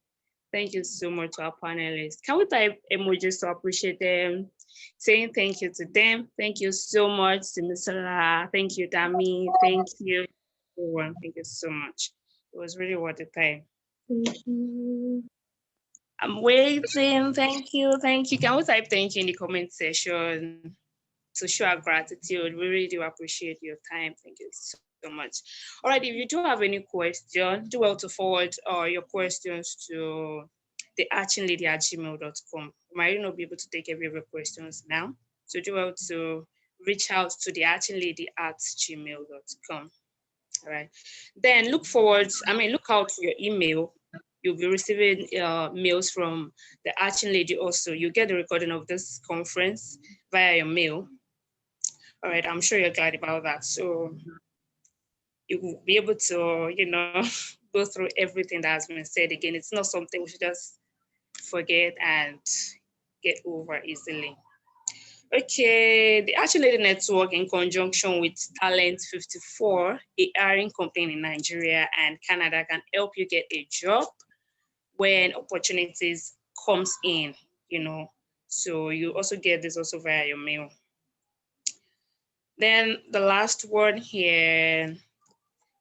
Thank you so much to our panelists. Can we type emojis to appreciate them? Saying thank you to them. Thank you so much, Simi Solar. Thank you, Dami. Thank you, everyone. Thank you so much. It was really worth the time. Thank you. I'm waiting. Thank you. Can we type thank you in the comment section to show our gratitude? We really do appreciate your time. Thank you so much. All right, if you do have any question, do well to forward your questions to the archinglady@gmail.com. We might not be able to take every of your questions now, so do well to reach out to the archinglady@gmail.com. All right, then look out for your email. You'll be receiving mails from the Arching Lady also. You get the recording of this conference via your mail. All right, I'm sure you're glad about that. So you will be able to, go through everything that has been said again. It's not something we should just forget and get over easily. Okay, the Arching Lady Network, in conjunction with Talent 54, a hiring company in Nigeria and Canada, can help you get a job when opportunities comes in, So you also get this also via your mail. Then the last one here,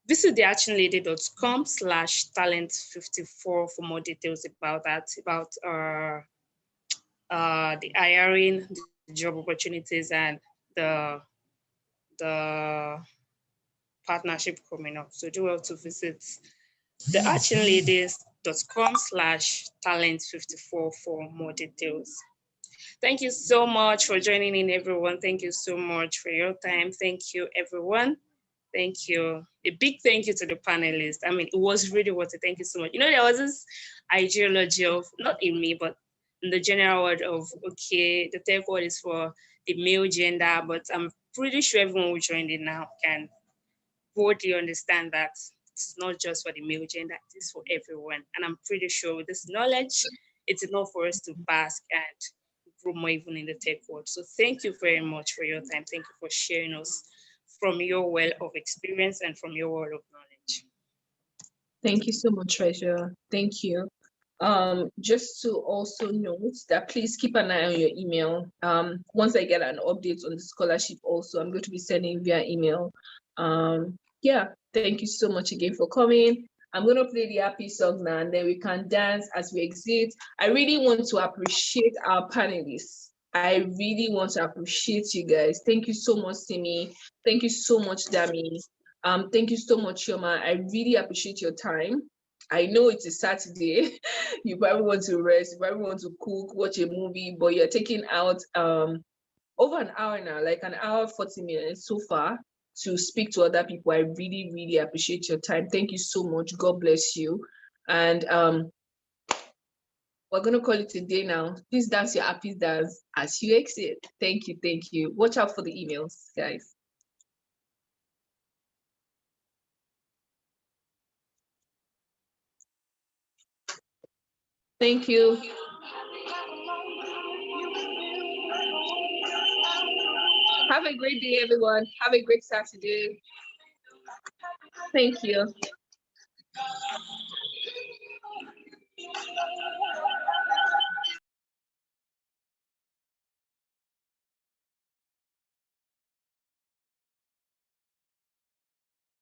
Visit theactionlady.com/talent54 for more details about that, about the hiring, the job opportunities, and the the partnership coming up. So do well to visit theactionladies.com/talent54 for more details. Thank you so much for joining in, everyone. Thank you so much for your time. Thank you, everyone. Thank you. A big thank you to the panelists. I mean, it was really worth it. Thank you so much. You know, there was this ideology of, not in me, but in the general word of, okay, the tech word is for the male gender, but I'm pretty sure everyone who joined in now can broadly understand that it's not just for the male gender, it is for everyone. And I'm pretty sure with this knowledge, it's enough for us to bask and grow more even in the tech world. So thank you very much for your time. Thank you for sharing us from your well of experience and from your world of knowledge. Thank you so much, Treasure. Thank you. Just to also note that please keep an eye on your email. Once I get an update on the scholarship also, I'm going to be sending via email. Yeah, thank you so much again for coming. I'm going to play the happy song now, and then we can dance as we exit. I really want to appreciate our panelists. I really want to appreciate you guys. Thank you so much, Simi. Thank you so much, Dami. Thank you so much, Shoma. I really appreciate your time. I know it's a Saturday. You probably want to rest, you probably want to cook, watch a movie, but you're taking out over an hour now, like an hour, 40 minutes so far to speak to other people. I really, really appreciate your time. Thank you so much. God bless you. And we're gonna call it a day now. Please dance your happy dance as you exit. Thank you, thank you. Watch out for the emails, guys. Thank you. Have a great day, everyone. Have a great Saturday. Thank you.